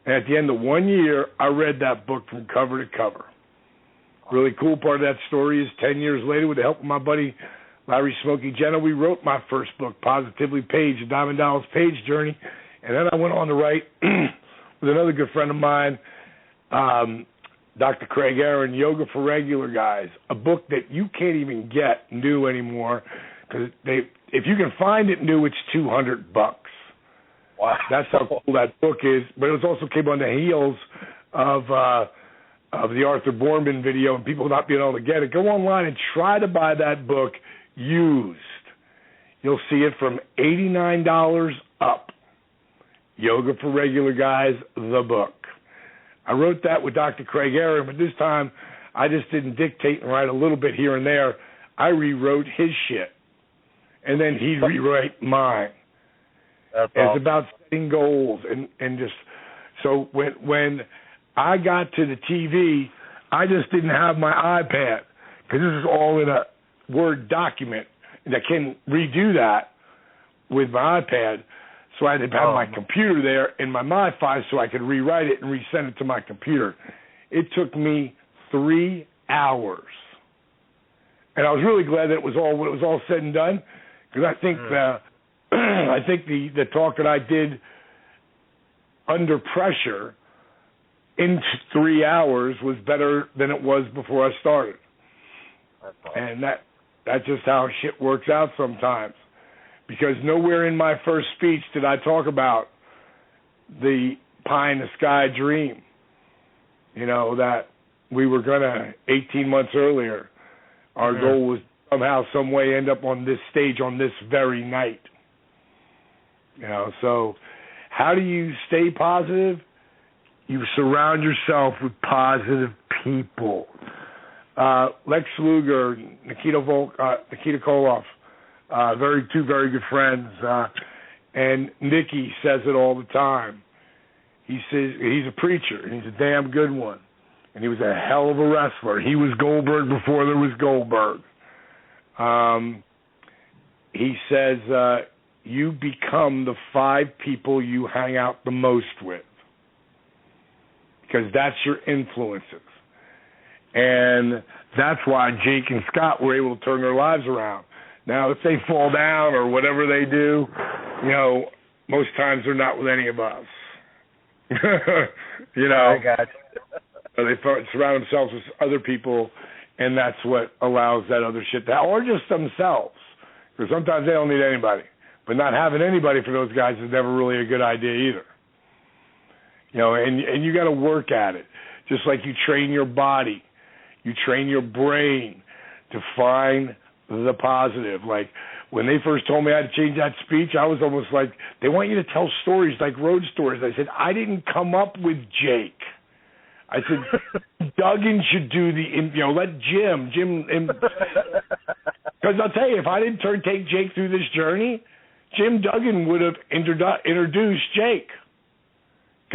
And at the end of 1 year, I read that book from cover to cover. Really cool part of that story is 10 years later, with the help of my buddy Larry Smokey Jenna, we wrote my first book, Positively Page, A Diamond Dallas Page Journey. And then I went on to write with another good friend of mine, Dr. Craig Aaron, Yoga for Regular Guys, a book that you can't even get new anymore. Because if you can find it new, it's $200. Wow. That's how cool that book is. But it also came on the heels of the Arthur Borman video and people not being able to get it. Go online and try to buy that book used. You'll see it from $89 up. Yoga for Regular Guys, the book. I wrote that with Dr. Craig Aaron, but this time I just didn't dictate and write a little bit here and there. I rewrote his shit. And then he'd rewrite mine. That's It's awesome. about setting goals and just so when I got to the TV, I just didn't have my iPad because this is all in a Word document, and I can't redo that with my iPad. So I had to have my computer there and my MiFi so I could rewrite it and resend it to my computer. It took me 3 hours, and I was really glad that when it was all said and done, because I think the talk that I did under pressure in 3 hours was better than it was before I started. And that's just how shit works out sometimes. Because nowhere in my first speech did I talk about the pie-in-the-sky dream, that we were going to, 18 months earlier, our goal was somehow, some way end up on this stage on this very night. So how do you stay positive? You surround yourself with positive people. Lex Luger, Nikita Koloff, two very good friends, and Nikki says it all the time. He says he's a preacher, and he's a damn good one, and he was a hell of a wrestler. He was Goldberg before there was Goldberg. He says you become the 5 people you hang out the most with, because that's your influences. And that's why Jake and Scott were able to turn their lives around. Now, if they fall down or whatever they do, most times they're not with any of us. I got you. They surround themselves with other people, and that's what allows that other shit to happen. Or just themselves. Because sometimes they don't need anybody. But not having anybody for those guys is never really a good idea either. And you got to work at it. Just like you train your body. You train your brain to find the positive. Like, when they first told me I had to change that speech, I was almost like, they want you to tell stories like road stories. I said, I didn't come up with Jake. I said, Duggan should do let Jim, because I'll tell you, if I didn't take Jake through this journey, Jim Duggan would have introduced Jake.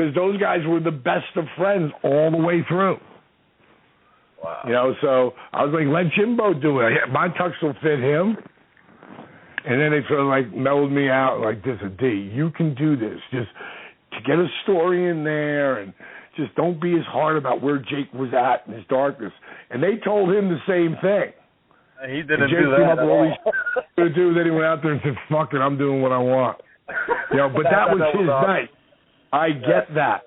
because those guys were the best of friends all the way through. Wow. You know, so I was like, let Jimbo do it. My tux will fit him. And then they sort of like mellowed me out like this, D, you can do this. Just to get a story in there and just don't be as hard about where Jake was at in his darkness. And they told him the same thing. He didn't Jake do that came up at with all all. these to do. Then he went out there and said, fuck it, I'm doing what I want. You know, but that was his night. I get that.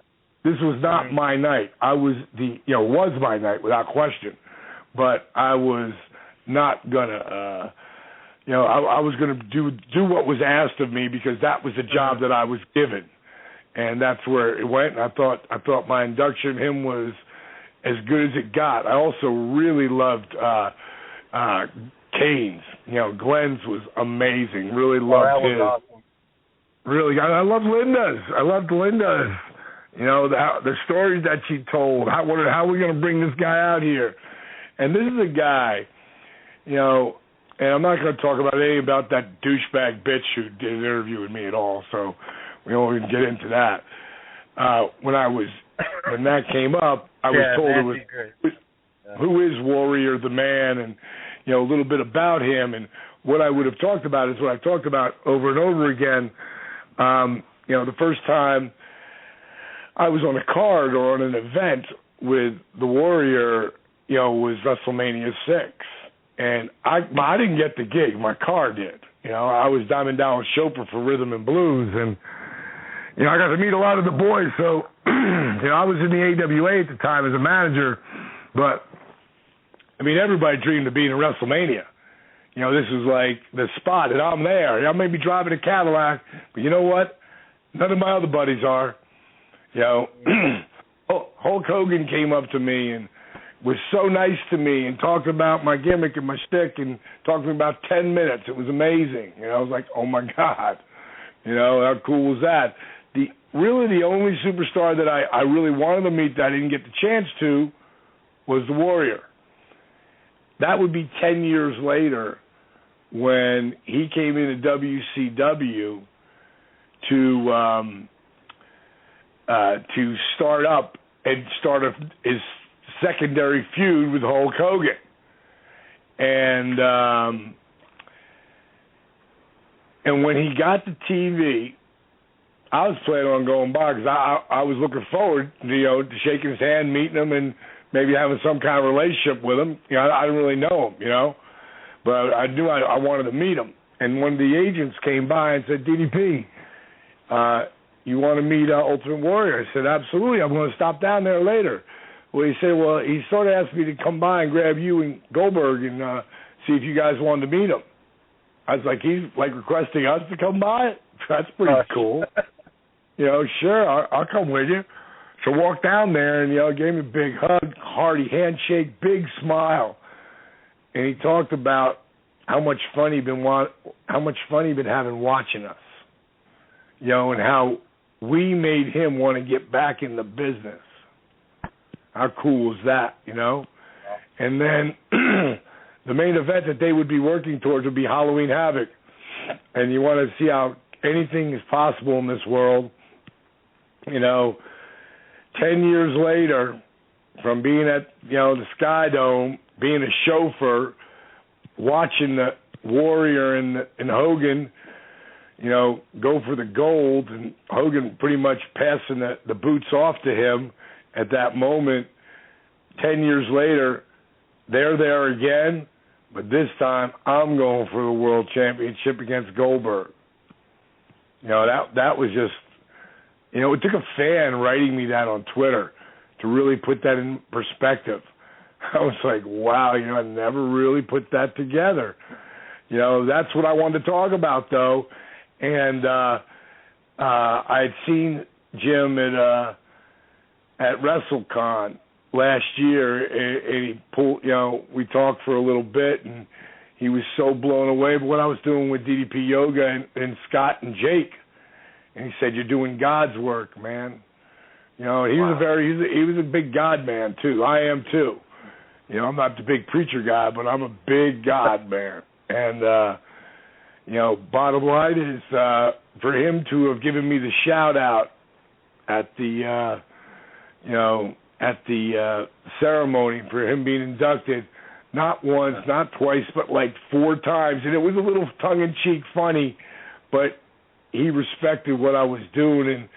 This was not my night. I was was my night without question. But I was not gonna, I was gonna do what was asked of me because that was the job that I was given, and that's where it went. And I thought my induction of him was as good as it got. I also really loved Kane's. You know, Glenn's was amazing. Really loved his. Awesome. Really, I loved Linda's. I loved Linda's. You know, the stories that she told. How are we going to bring this guy out here? And this is a guy, you know, and I'm not going to talk about anything about that douchebag bitch who did an interview with me at all, so we won't even get into that. When that came up, I was told it was who is Warrior the Man, and you know, a little bit about him, and what I would have talked about is what I talked about over and over again. You know, the first time I was on a card or on an event with the Warrior, you know, was WrestleMania 6. And I didn't get the gig. My car did. You know, I was Diamond Dallas Chopper for Rhythm and Blues. And, you know, I got to meet a lot of the boys. So, you know, I was in the AWA at the time as a manager. But, I mean, everybody dreamed of being in WrestleMania. You know, this was like the spot, and I'm there. I may be driving a Cadillac, but you know what? None of my other buddies are. You know, Hulk Hogan came up to me and was so nice to me and talked about my gimmick and my shtick and talked to me about 10 minutes. It was amazing. You know, I was like, oh, my God. You know, how cool was that? Really the only superstar that I really wanted to meet that I didn't get the chance to was the Warrior. That would be 10 years later when he came into WCW to start up and start his secondary feud with Hulk Hogan. And when he got the TV, I was planning on going by because I was looking forward, to shaking his hand, meeting him, and maybe having some kind of relationship with him. You know, I didn't really know him, but I knew I wanted to meet him. And one of the agents came by and said, DDP, you want to meet Ultimate Warrior? I said, absolutely. I'm going to stop down there later. Well, he said, he sort of asked me to come by and grab you and Goldberg and see if you guys wanted to meet him. I was like, he's like requesting us to come by? That's pretty cool. Sure, I'll come with you. So walked down there and, gave me a big hug, hearty handshake, big smile. And he talked about how much fun he'd been having watching us. And how we made him want to get back in the business. How cool is that, And then the main event that they would be working towards would be Halloween Havoc. And you want to see how anything is possible in this world. 10 years later, from being at, the Sky Dome, being a chauffeur, watching the Warrior and Hogan, go for the gold, and Hogan pretty much passing the boots off to him at that moment. 10 years later, they're there again, but this time I'm going for the World Championship against Goldberg. That was just, it took a fan writing me that on Twitter to really put that in perspective. I was like, wow, I never really put that together. That's what I wanted to talk about, though. And I had seen Jim at WrestleCon last year, and he pulled, we talked for a little bit, and he was so blown away by what I was doing with DDP Yoga and Scott and Jake. And he said, "You're doing God's work, man." He was a big God man too. I am too. I'm not the big preacher guy, but I'm a big God man. And bottom line is for him to have given me the shout out at the ceremony for him being inducted, not once, not twice, but like 4 times, and it was a little tongue-in-cheek funny, but he respected what I was doing and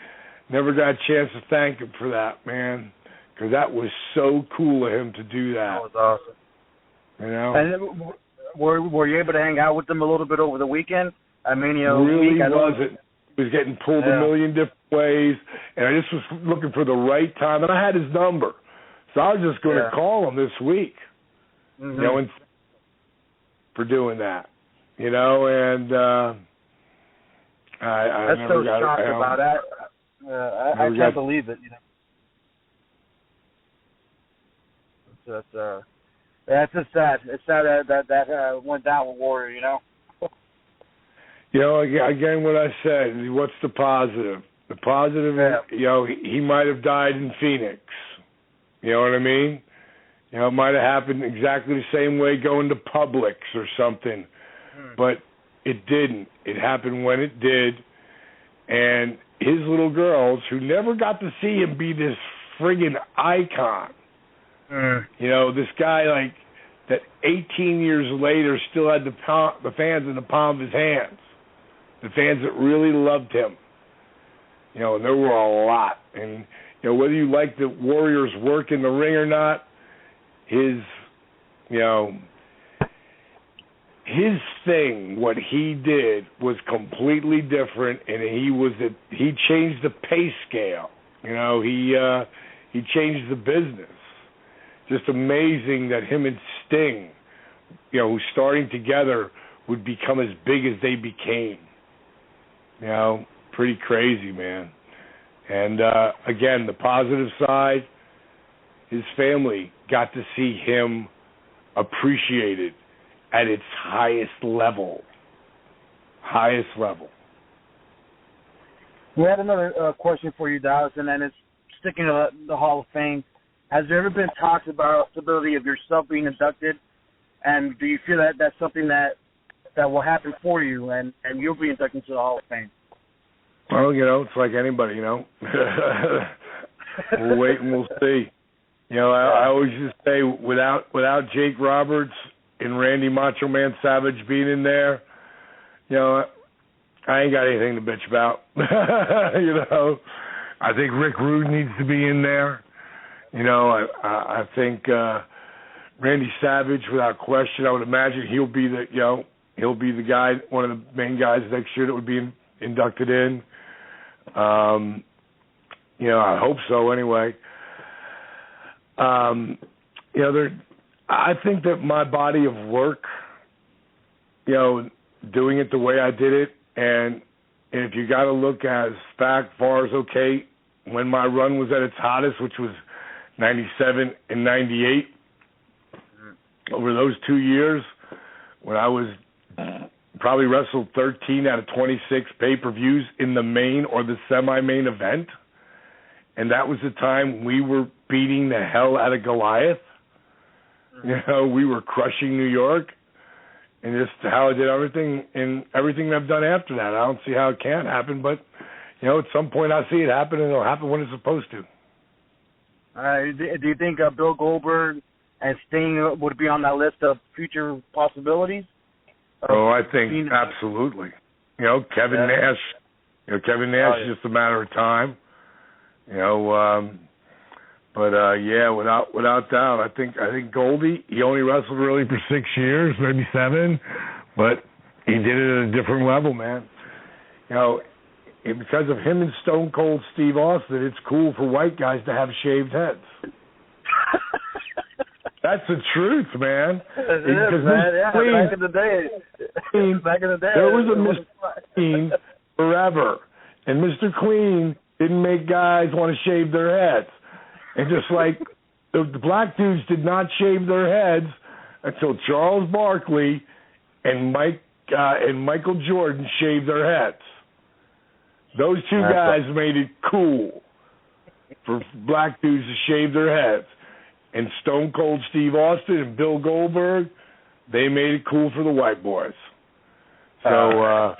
never got a chance to thank him for that, man, because that was so cool of him to do that. That was awesome. You know? And were you able to hang out with them a little bit over the weekend? I mean, really wasn't. He was getting pulled a million different ways, and I just was looking for the right time, and I had his number, so I was just going to call him this week, you know, and for doing that, you know, and I That's never so got shocked about that. I can't believe it, you know. That's just sad. It's sad that went down with Warrior, you know. You know, again, what I said, what's the positive? The positive is, you know, he might have died in Phoenix. You know what I mean? You know, it might have happened exactly the same way going to Publix or something. But it didn't. It happened when it did. And his little girls, who never got to see him be this friggin' icon, you know, this guy like that 18 years later still had the fans in the palm of his hands. The fans that really loved him. You know, and there were a lot. And, you know, whether you like the Warrior's work in the ring or not, his, you know, his thing, what he did was completely different, and he changed the pay scale. You know, he changed the business. Just amazing that him and Sting, you know, starting together, would become as big as they became. You know, pretty crazy, man. And, again, the positive side, his family got to see him appreciated at its highest level. Highest level. We had another question for you, Dallas, and then it's sticking to the Hall of Fame. Has there ever been talks about the possibility of yourself being inducted? And do you feel that that's something that will happen for you and you'll be inducted into the Hall of Fame? Well, you know, it's like anybody, you know. We'll wait and we'll see. You know, I always just say without Jake Roberts and Randy Macho Man Savage being in there, you know, I ain't got anything to bitch about. You know, I think Rick Rude needs to be in there. You know, I think Randy Savage, without question, I would imagine he'll be the guy, one of the main guys next year that would be inducted in. You know, I hope so anyway. You know, I think that my body of work, you know, doing it the way I did it, and if you got to look as far as, okay, when my run was at its hottest, which was 97 and 98, over those 2 years, when I was probably wrestled 13 out of 26 pay-per-views in the main or the semi-main event, and that was the time we were beating the hell out of Goliath. You know, we were crushing New York, and just how I did everything and everything I've done after that. I don't see how it can't happen, but, you know, at some point I see it happen, and it'll happen when it's supposed to. Do you think Bill Goldberg and Sting would be on that list of future possibilities? Oh, I think absolutely. You know, Kevin Nash. You know, Kevin Nash is just a matter of time. You know, but yeah, without doubt, I think Goldie. He only wrestled really for 6 years, maybe 7, but he did it at a different level, man. You know, because of him and Stone Cold Steve Austin, it's cool for white guys to have shaved heads. That's the truth, man. It is, man. Yeah, back in the day. There was a Mr. Clean forever. And Mr. Clean didn't make guys want to shave their heads. And just like the black dudes did not shave their heads until Charles Barkley and Michael Jordan shaved their heads. Those two guys made it cool for black dudes to shave their heads. And Stone Cold Steve Austin and Bill Goldberg, they made it cool for the white boys. So,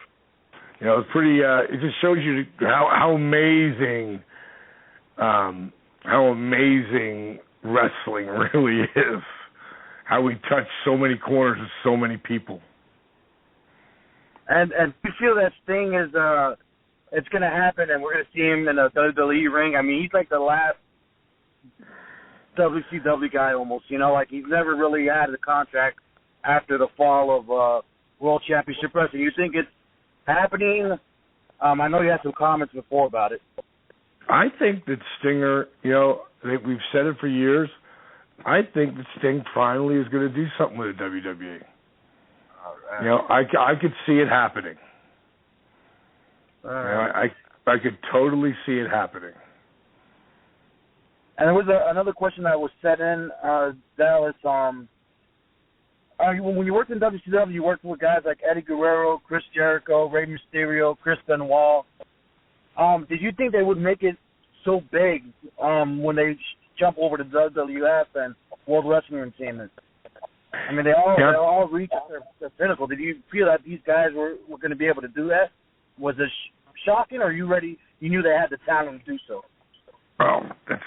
you know, it's pretty. It just shows you how amazing how amazing wrestling really is. How we touch so many corners of so many people. And you feel that Sting is it's going to happen, and we're going to see him in a WWE ring. I mean, he's like the last WCW guy almost. You know, like he's never really had a contract after the fall of World Championship Wrestling. You think it's happening? I know you had some comments before about it. I think that Stinger, you know, we've said it for years. I think that Sting finally is going to do something with the WWE. Right. You know, I could see it happening. Right. You know, I could totally see it happening. And there was another question that was set in Dallas. When you worked in WCW, you worked with guys like Eddie Guerrero, Chris Jericho, Rey Mysterio, Chris Benoit. Did you think they would make it so big when they jump over to WWF and World Wrestling Entertainment? I mean, they all reached their pinnacle. Did you feel that these guys were going to be able to do that? Was it shocking, or you knew they had the talent to do so? Oh, that's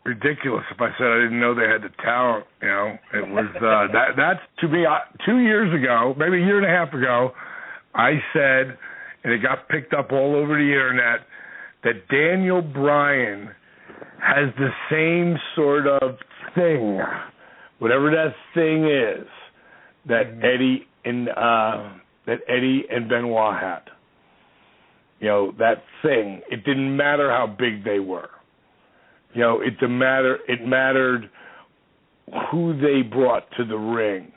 ridiculous. If I said I didn't know they had the talent, you know, it was that's to me 2 years ago, maybe a year and a half ago, I said, and it got picked up all over the internet, that Daniel Bryan has the same sort of thing, whatever that thing is, that Eddie and Benoit had. You know, that thing. It didn't matter how big they were. You know, it mattered who they brought to the ring.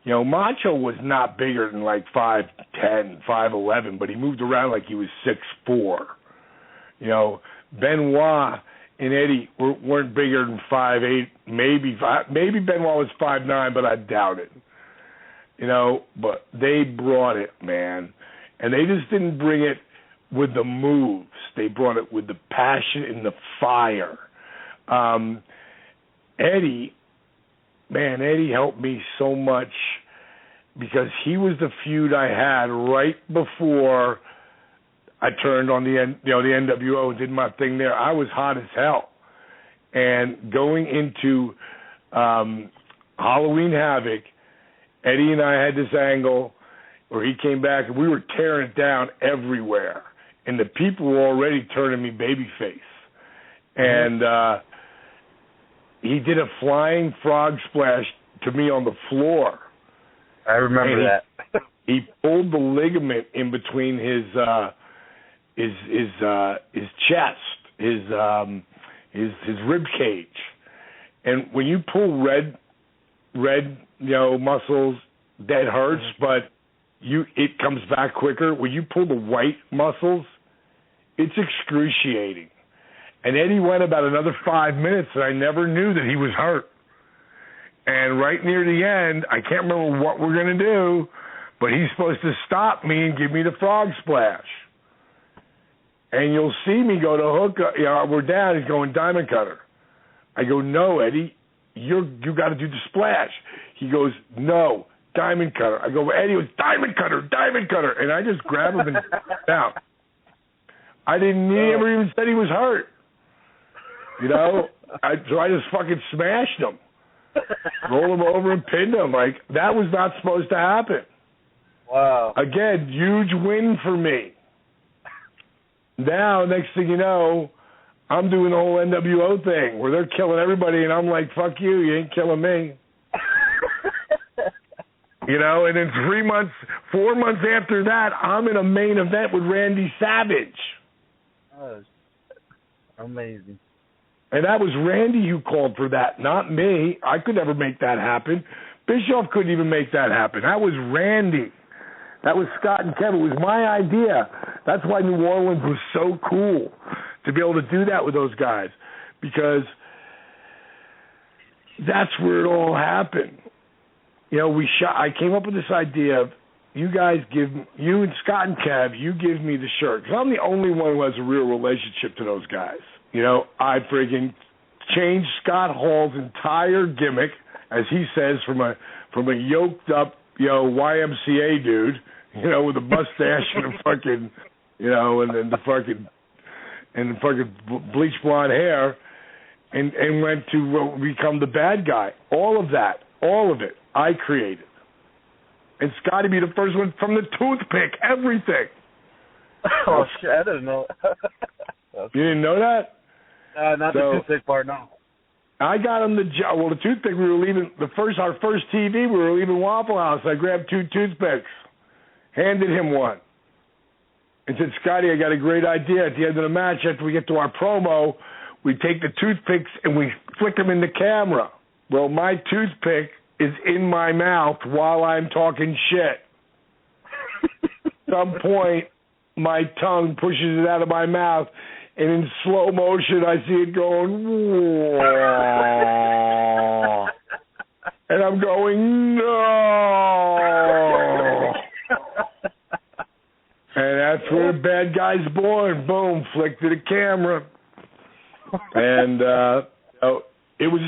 You know, Macho was not bigger than like 5'10", 5'11", but he moved around like he was 6'4". You know, Benoit and Eddie weren't bigger than 5'8", maybe Benoit was 5'9", but I doubt it. You know, but they brought it, man. And they just didn't bring it with the moves. They brought it with the passion and the fire. Eddie helped me so much because he was the feud I had right before I turned on the NWO and did my thing there. I was hot as hell. And going into Halloween Havoc, Eddie and I had this angle where he came back and we were tearing it down everywhere. And the people were already turning me babyface. And he did a flying frog splash to me on the floor. I remember that. He pulled the ligament in between his chest, his rib cage. And when you pull red muscles, that hurts, but it comes back quicker. When you pull the white muscles, it's excruciating. And Eddie went about another 5 minutes, and I never knew that he was hurt. And right near the end, I can't remember what we're going to do, but he's supposed to stop me and give me the frog splash. And you'll see me go to hook. We're down. He's going diamond cutter. I go, no, Eddie, you got to do the splash. He goes, no, diamond cutter. I go, Eddie, it was diamond cutter. And I just grab him and down. I never even said he was hurt. You know, so I just fucking smashed him. Rolled him over and pinned him. Like, that was not supposed to happen. Wow. Again, huge win for me. Now, next thing you know, I'm doing the whole NWO thing where they're killing everybody, and I'm like, fuck you, you ain't killing me. You know, and then 4 months after that, I'm in a main event with Randy Savage. Oh, amazing. And that was Randy who called for that, not me. I could never make that happen. Bischoff couldn't even make that happen. That was Randy. That was Scott and Kevin. It was my idea. That's why New Orleans was so cool, to be able to do that with those guys, because that's where it all happened. You know, I came up with this idea of, you and Scott and Kev, you give me the shirt. Because I'm the only one who has a real relationship to those guys. You know, I friggin' changed Scott Hall's entire gimmick, as he says, from a yoked up, YMCA dude, with a mustache and a fucking, and then and fucking bleached blonde hair, and went to become the bad guy. All of that, all of it, I created. And Scotty be the first one from the toothpick, everything. Oh shit! I didn't know. You didn't know that? Not the toothpick part, no. I got him the job. Well, the toothpick, we were leaving our first TV. We were leaving Waffle House. I grabbed 2 toothpicks, handed him one, and said, "Scotty, I got a great idea. At the end of the match, after we get to our promo, we take the toothpicks and we flick them in the camera. Well, my toothpick is in my mouth while I'm talking shit. At some point, my tongue pushes it out of my mouth, and in slow motion, I see it going, whoa. And I'm going, no. And that's where Bad Guy's born. Boom, flick to the camera. And it was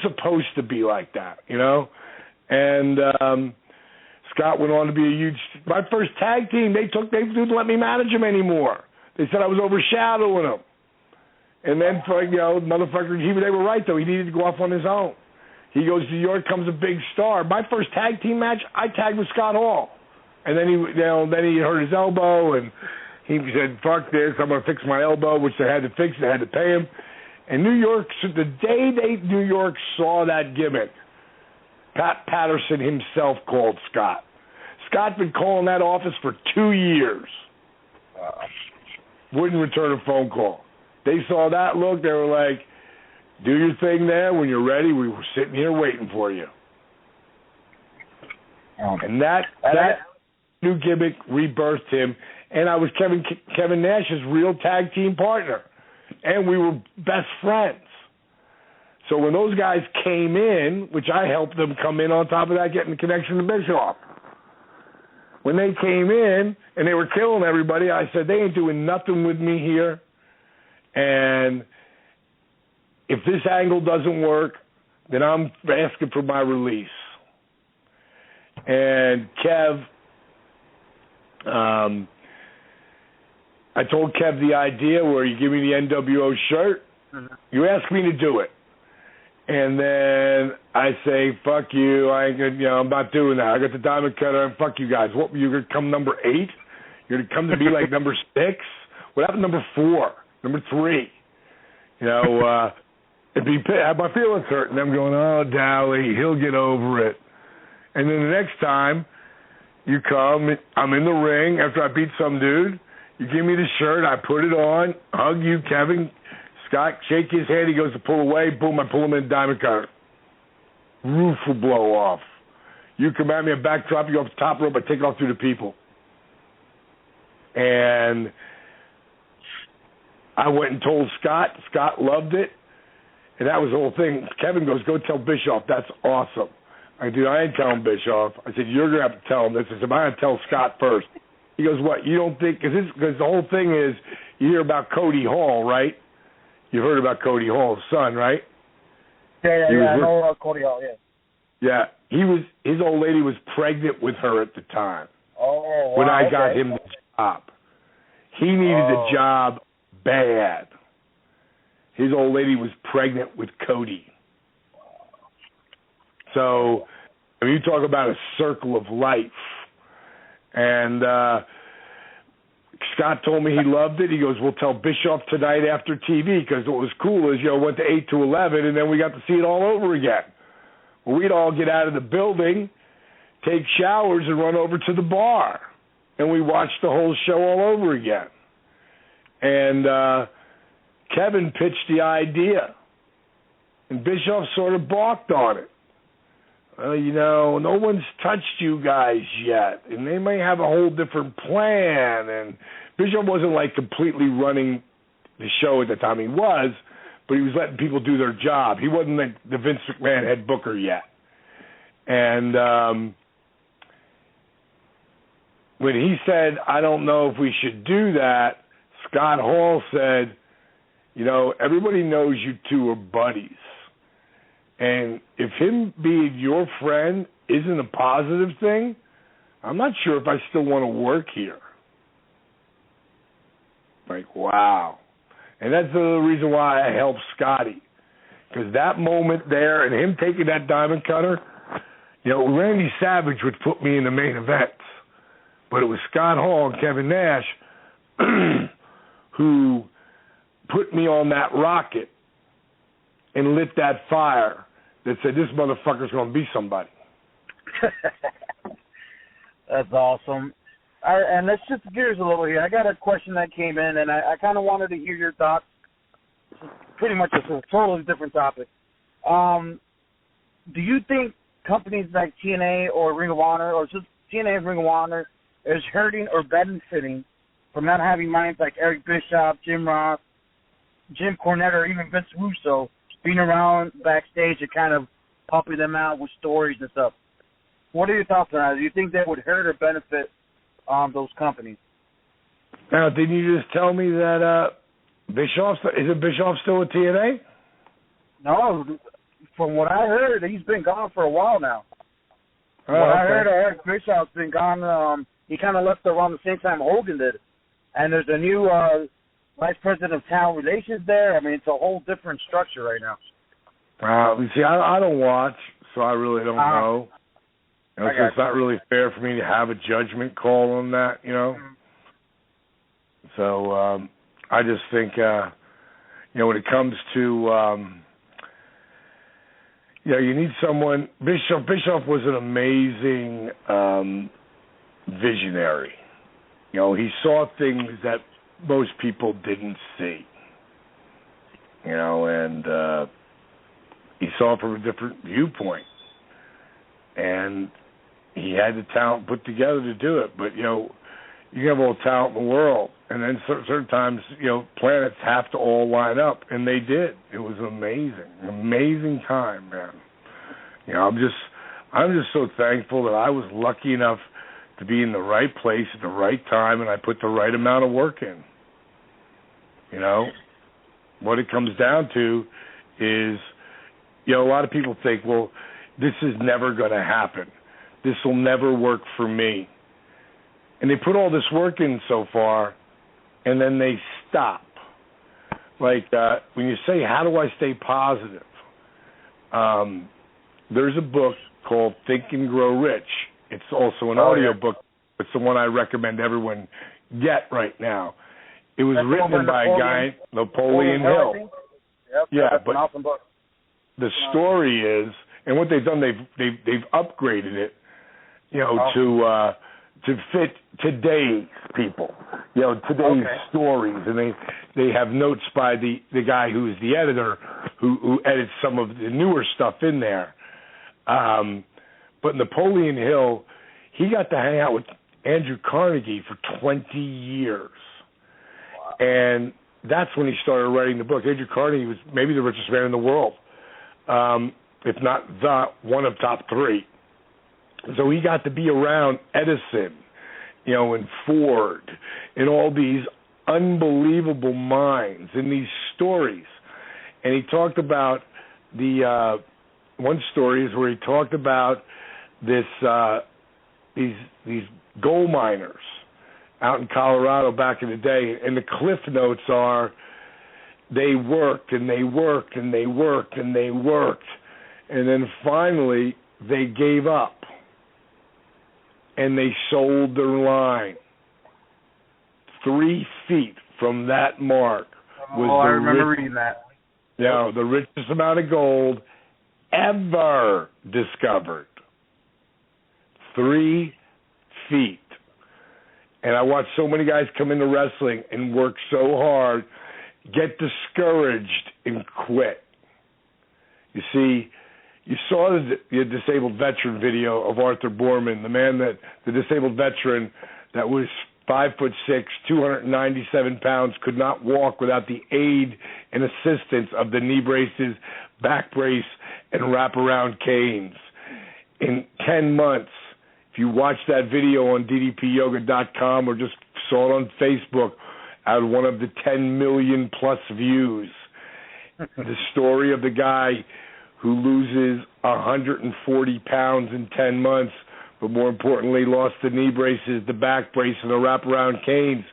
supposed to be like that, you know? And Scott went on to be a huge... My first tag team, they didn't let me manage him anymore. They said I was overshadowing him. And then, motherfucker, they were right, though. He needed to go off on his own. He goes to New York, comes a big star. My first tag team match, I tagged with Scott Hall. And then he hurt his elbow, and he said, fuck this, I'm going to fix my elbow, which they had to fix. They had to pay him. And New York, the day New York saw that gimmick, Pat Patterson himself called Scott. Scott's been calling that office for 2 years. Wouldn't return a phone call. They saw that look. They were like, do your thing there. When you're ready, we were sitting here waiting for you. And that new gimmick rebirthed him. And I was Kevin Nash's real tag team partner. And we were best friends. So when those guys came in, which I helped them come in on top of that, getting the connection to Bischoff. When they came in and they were killing everybody, I said, they ain't doing nothing with me here. And if this angle doesn't work, then I'm asking for my release. And Kev, I told Kev the idea where you give me the NWO shirt, you ask me to do it. And then I say, fuck you, I ain't gonna, I'm not doing that. I got the diamond cutter, and fuck you guys. What, you're going to come number 8? You're going to come to be like number 6? What happened to number 4? Number 3? Have my feelings hurt. And I'm going, oh, Dally, he'll get over it. And then the next time you come, I'm in the ring after I beat some dude. You give me the shirt, I put it on, hug you, Kevin. Scott, shake his hand, he goes to pull away, boom, I pull him in a diamond cutter. Roof will blow off. You come at me, a backdrop, you go off the top rope, I take off through the people. And I went and told Scott. Scott loved it. And that was the whole thing. Kevin goes, go tell Bischoff, that's awesome. I said, I ain't telling Bischoff. I said, you're going to have to tell him this. I said, I'm going to tell Scott first. He goes, what, you don't think, because the whole thing is, you hear about Cody Hall, right? You heard about Cody Hall's son, right? Yeah, I know Cody Hall, yeah. Yeah, his old lady was pregnant with her at the time. Oh, wow, when I got him the job. He needed the job bad. His old lady was pregnant with Cody. So, I mean, you talk about a circle of life. And Scott told me he loved it. He goes, we'll tell Bischoff tonight after TV, because what was cool is, went to 8 to 11, and then we got to see it all over again. Well, we'd all get out of the building, take showers, and run over to the bar. And we watched the whole show all over again. And Kevin pitched the idea. And Bischoff sort of balked on it. No one's touched you guys yet, and they may have a whole different plan. And Bischoff wasn't like completely running the show at the time. He was, but he was letting people do their job. He wasn't like the Vince McMahon head booker yet. And when he said, I don't know if we should do that, Scott Hall said, everybody knows you two are buddies. And if him being your friend isn't a positive thing, I'm not sure if I still want to work here. Like, wow. And that's the reason why I helped Scotty. Because that moment there and him taking that diamond cutter, Randy Savage would put me in the main events. But it was Scott Hall and Kevin Nash who put me on that rocket and lit that fire that said, this motherfucker's going to be somebody. That's awesome. And let's shift gears a little here. I got a question that came in, and I kind of wanted to hear your thoughts. Pretty much it's a totally different topic. Do you think companies like TNA or Ring of Honor, or just TNA and Ring of Honor, is hurting or benefiting from not having minds like Eric Bischoff, Jim Ross, Jim Cornette, or even Vince Russo being around backstage and kind of helping them out with stories and stuff? What are your thoughts on that? Do you think that would hurt or benefit those companies? Now, didn't you just tell me that Bischoff still with TNA? No, from what I heard, he's been gone for a while now. Oh, what I okay. heard, Eric Bischoff's been gone. He kind of left around the same time Hogan did. And there's a new vice president of talent relations there. I mean, it's a whole different structure right now. You see, I don't watch, so I really don't know. So it's not really fair for me to have a judgment call on that, So I just think, when it comes to, you need someone. Bischoff was an amazing visionary. He saw things that most people didn't see. And he saw it from a different viewpoint. And he had the talent put together to do it. But, you can have all the talent in the world. And then certain times, planets have to all line up. And they did. It was an amazing time, man. I'm just so thankful that I was lucky enough to be in the right place at the right time, and I put the right amount of work in. What it comes down to is, a lot of people think, well, this is never going to happen. This will never work for me. And they put all this work in so far, and then they stop. Like when you say, how do I stay positive? There's a book called Think and Grow Rich. It's also an audio book. It's the one I recommend everyone get right now. It was written by a guy, Napoleon Hill. Yep, that's an awesome book. The story is, and what they've done, they've upgraded it, to fit today's people, today's stories, and they have notes by the guy who is the editor, who edits some of the newer stuff in there. But Napoleon Hill, he got to hang out with Andrew Carnegie for 20 years. Wow. And that's when he started writing the book. Andrew Carnegie was maybe the richest man in the world, if not the one of top three. So he got to be around Edison, and Ford, and all these unbelievable minds and these stories. And he talked about one story is where he talked about these gold miners out in Colorado back in the day, and the cliff notes are they worked and they worked and they worked and they worked, and then finally they gave up and they sold their line. 3 feet from that mark was I remember reading that. The richest amount of gold ever discovered. 3 feet. And I watch so many guys come into wrestling and work so hard, get discouraged, and quit. You see, you saw the disabled veteran video of Arthur Borman, the disabled veteran that was 5'6", 297 pounds, could not walk without the aid and assistance of the knee braces, back brace, and wraparound canes. In 10 months, if you watch that video on ddpyoga.com or just saw it on Facebook, out of one of the 10 million plus views, the story of the guy who loses 140 pounds in 10 months, but more importantly, lost the knee braces, the back brace, and the wraparound canes.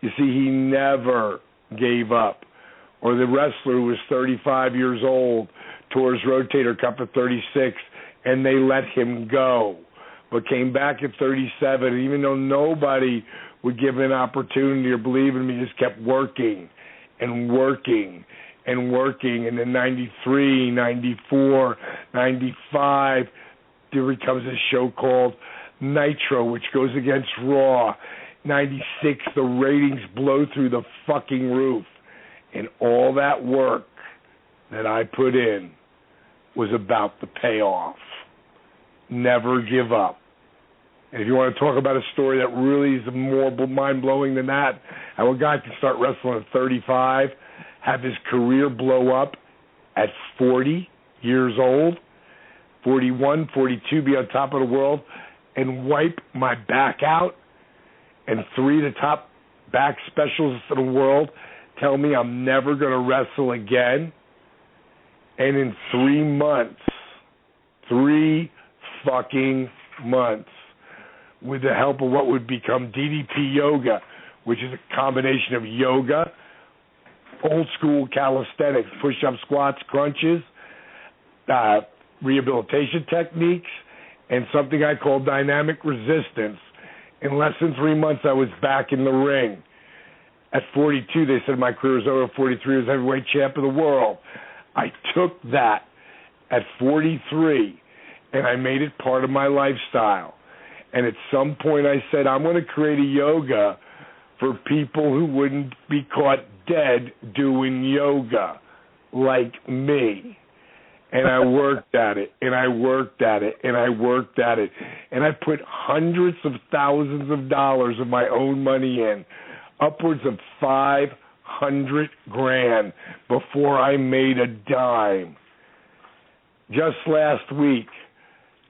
You see, he never gave up. or the wrestler who was 35 years old tore his rotator cuff at 36, and they let him go, but came back at 37, and even though nobody would give him an opportunity or believe in me, just kept working and working and working. And then 93, 94, 95, there becomes a show called Nitro, which goes against Raw. 96, the ratings blow through the fucking roof. And all that work that I put in was about the payoff. Never give up. And if you want to talk about a story that really is more mind-blowing than that, how a guy can start wrestling at 35, have his career blow up at 40 years old, 41, 42, be on top of the world, and wipe my back out, and 3 of the top back specialists in the world tell me I'm never going to wrestle again. And in 3 months, 3 fucking months, with the help of what would become DDP Yoga, which is a combination of yoga, old school calisthenics, push-up, squats, crunches, rehabilitation techniques, and something I call dynamic resistance. In less than 3 months, I was back in the ring. At 42, they said my career was over. At 43, I was heavyweight champ of the world. I took that at 43, and I made it part of my lifestyle. And at some point I said, I'm going to create a yoga for people who wouldn't be caught dead doing yoga like me. And I worked at it, and I worked at it, and I worked at it. And I put hundreds of thousands of dollars of my own money in, upwards of $500,000 before I made a dime. Just last week,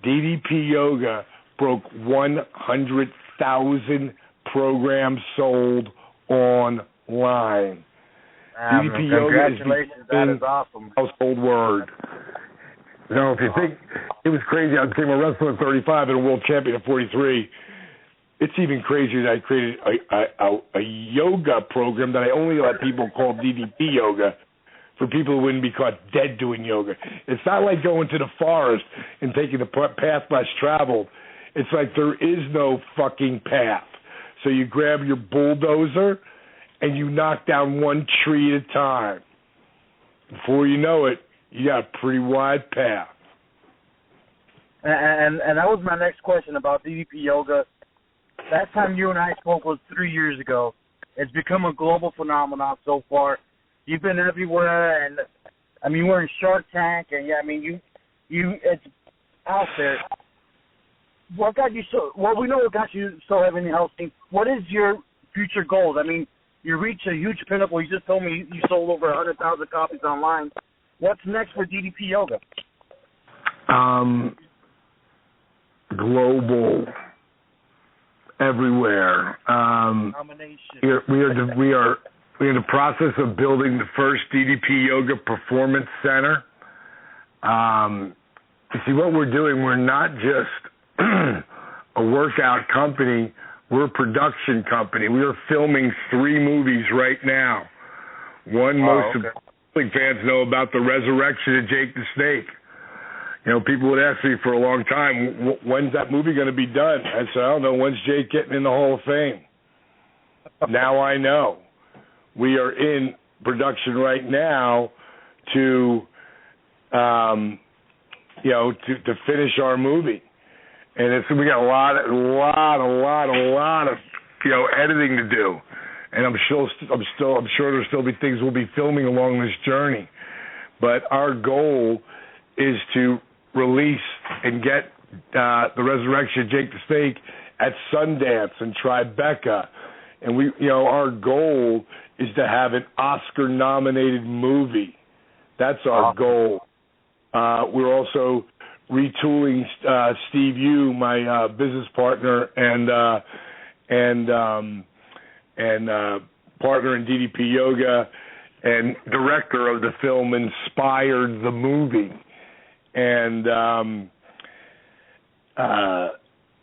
DDP Yoga broke 100,000 programs sold online. DDP Yoga congratulations, that is awesome. Household word. You know, if you think it was crazy, I became a wrestler at 35 and a world champion at 43. It's even crazier that I created a yoga program that I only let people call DDP Yoga for people who wouldn't be caught dead doing yoga. It's not like going to the forest and taking the path less traveled. It's like there is no fucking path. So you grab your bulldozer and you knock down one tree at a time. Before you know it, you got a pretty wide path. And that was my next question about DDP Yoga. Last time you and I spoke was 3 years ago. It's become a global phenomenon so far. You've been everywhere, and I mean, we're in Shark Tank, and yeah, I mean, it's out there. What got you so? Well, we know what got you so heavy in the health scene. What is your future goals? I mean, you reached a huge pinnacle. You just told me you sold over 100,000 copies online. What's next for DDP Yoga? Global, everywhere. We are in the process of building the first DDP Yoga Performance Center. You see, what we're doing, we're not just a workout company, we're a production company. We are filming 3 movies right now. One, most of the wrestling fans know about the resurrection of Jake the Snake. You know, people would ask me for a long time, when's that movie going to be done? I said, I don't know, when's Jake getting in the Hall of Fame? Now I know. We are in production right now to finish our movie. And we got a lot of editing to do, and I'm sure there'll still be things we'll be filming along this journey. But our goal is to release and get the Resurrection of Jake the Snake at Sundance and Tribeca, and our goal is to have an Oscar-nominated movie. That's our goal. We're also retooling Steve Yu, my business partner and partner in DDP Yoga and director of the film, inspired the movie. And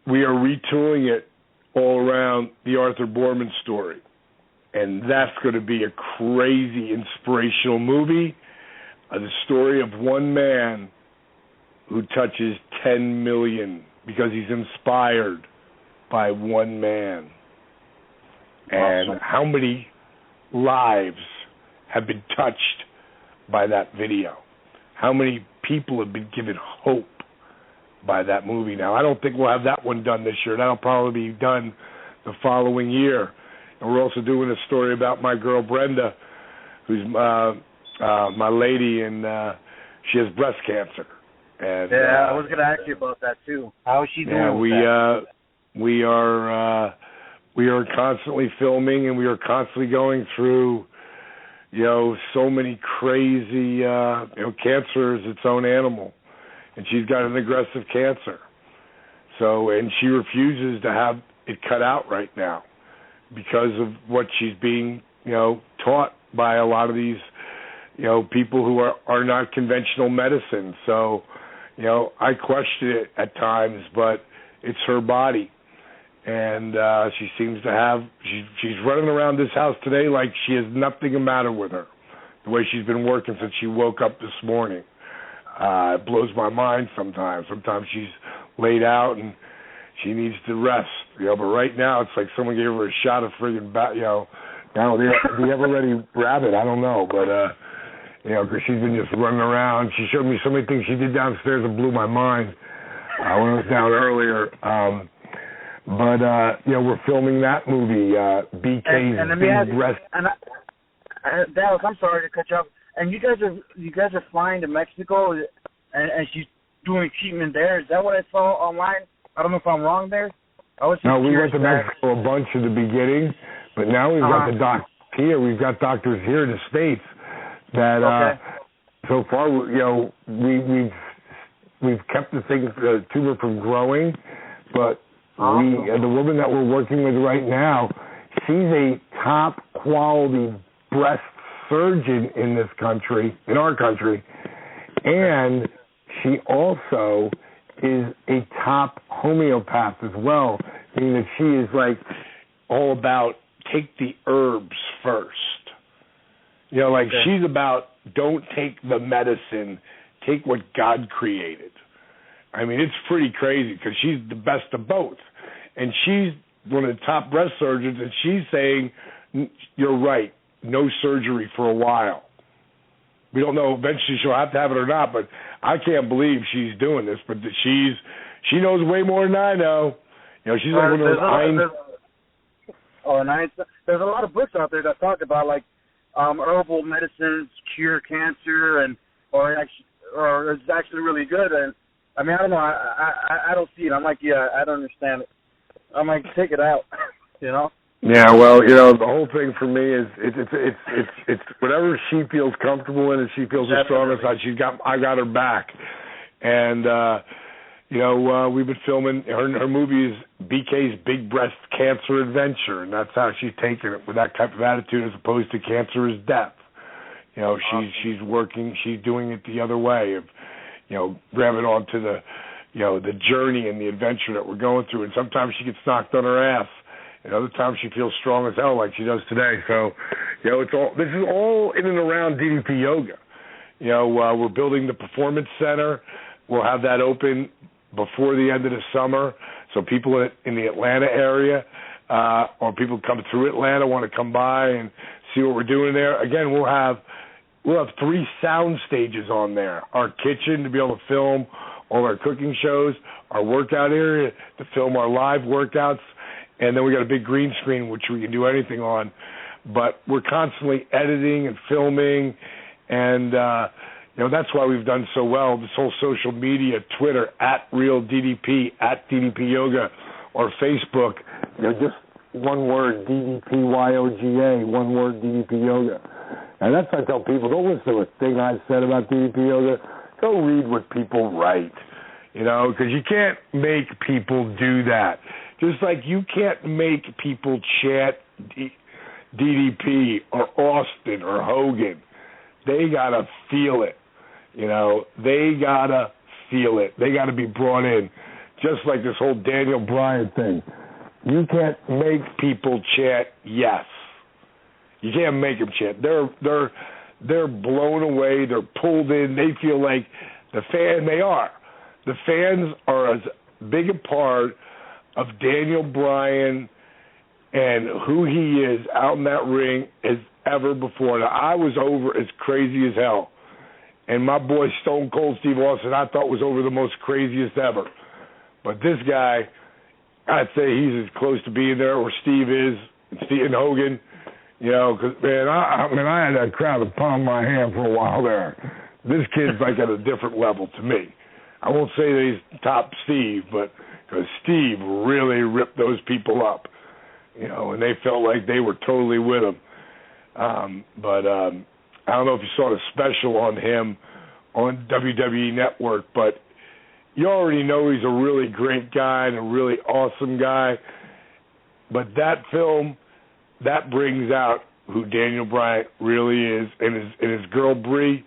we are retooling it all around the Arthur Boorman story. and that's going to be a crazy, inspirational movie. The story of one man who touches 10 million because he's inspired by one man. And awesome. How many lives have been touched by that video? How many people have been given hope by that movie? Now, I don't think we'll have that one done this year. That'll probably be done the following year. And we're also doing a story about my girl Brenda, who's my lady, and she has breast cancer. And, I was going to ask you about that too. How is she doing? Yeah, with that? we are constantly filming, and we are constantly going through, so many crazy, cancer is its own animal, and she's got an aggressive cancer. So, and she refuses to have it cut out right now because of what she's being, taught by a lot of these, people who are not conventional medicine. So, I question it at times, but it's her body. And she seems to have, she's running around this house today like she has nothing the matter with her, the way she's been working since she woke up this morning. It blows my mind sometimes. Sometimes she's laid out and she needs to rest, but right now it's like someone gave her a shot of friggin' now the ever-ready rabbit, I don't know, but, because she's been just running around. She showed me so many things she did downstairs that blew my mind when I was down earlier. But we're filming that movie, BK's and Big Breast. Dallas, I'm sorry to cut you off. And you guys are flying to Mexico, and she's doing treatment there. Is that what I saw online? I don't know if I'm wrong there. No, we went to Mexico a bunch in the beginning, but now we've got the doctors here. We've got doctors here in the States that so far, we've kept the tumor from growing, but the woman that we're working with right now, she's a top quality breast surgeon in this country, in our country, and she also is a top homeopath as well, meaning that she is like all about take the herbs first. She's about don't take the medicine, take what God created. I mean, it's pretty crazy because she's the best of both. And she's one of the top breast surgeons, and she's saying, you're right, no surgery for a while. We don't know eventually she'll have to have it or not, but I can't believe she's doing this. But she knows way more than I know. She's like one of those there's a lot of books out there that talk about herbal medicines cure cancer or it's actually really good. And I mean, I don't know. I don't see it. I'm like, I don't understand it. I'm like, take it out. Yeah, well, the whole thing for me is it's whatever she feels comfortable in and she feels the strongest on. I got her back, and we've been filming. Her movie is BK's Big Breast Cancer Adventure, and that's how she's taking it, with that type of attitude, as opposed to cancer is death. She's working. She's doing it the other way of grabbing onto the journey and the adventure that we're going through. And sometimes she gets knocked on her ass. And other times she feels strong as hell like she does today. So, this is all in and around DDP Yoga. We're building the Performance Center. We'll have that open before the end of the summer. So people in the Atlanta area or people come through Atlanta want to come by and see what we're doing there. Again, we'll have 3 sound stages on there. Our kitchen to be able to film all our cooking shows, our workout area to film our live workouts, and then we got a big green screen which we can do anything on. But we're constantly editing and filming, and that's why we've done so well. This whole social media, Twitter @RealDDP, @DDP Yoga, or Facebook, just one word, DDPYOGA, one word, DDP Yoga. And that's what I tell people. Don't listen to a thing I've said about DDP Yoga. Go read what people write, because you can't make people do that. Just like you can't make people chant DDP or Austin or Hogan. They got to feel it. They got to feel it. They got to be brought in. Just like this whole Daniel Bryan thing. You can't make people chant yes. You can't make them chant. They're blown away. They're pulled in. They feel like the fans are as big a part of Daniel Bryan and who he is out in that ring as ever before. Now, I was over as crazy as hell. And my boy Stone Cold Steve Austin I thought was over the most craziest ever. But this guy, I'd say he's as close to being there, or Steve is, Steve Hogan. You know, because, man, I had that crowd to pound my hand for a while there. This kid's like at a different level to me. I won't say that he's top Steve, but because Steve really ripped those people up, you know, and they felt like they were totally with him. But I don't know if you saw the special on him on WWE Network, but you already know he's a really great guy and a really awesome guy. But that film, that brings out who Daniel Bryan really is, and his girl Brie,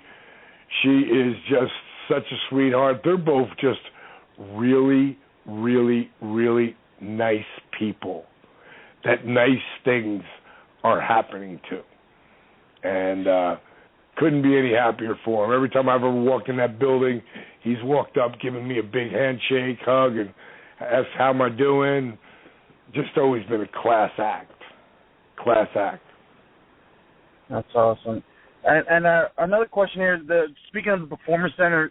she is just such a sweetheart. They're both just really, really, really nice people that nice things are happening to. And couldn't be any happier for him. Every time I've ever walked in that building, he's walked up, giving me a big handshake, hug, and asked how am I doing. Just always been a class act. Class act. That's awesome. And another question here, speaking of the Performance Center,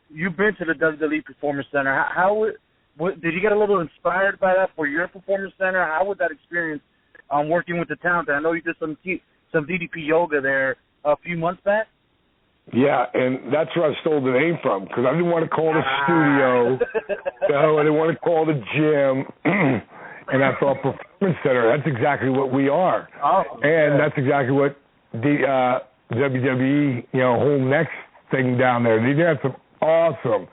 you've been to the WWE Performance Center. Did you get a little inspired by that for your Performance Center? How was that experience working with the talent? I know you did some DDP yoga there a few months back. Yeah, and that's where I stole the name from, because I didn't want to call it a studio. No, I didn't want to call it a gym. And I thought Performance Center, that's exactly what we are. Oh, and that's exactly what the WWE, whole next thing down there. They got some awesome,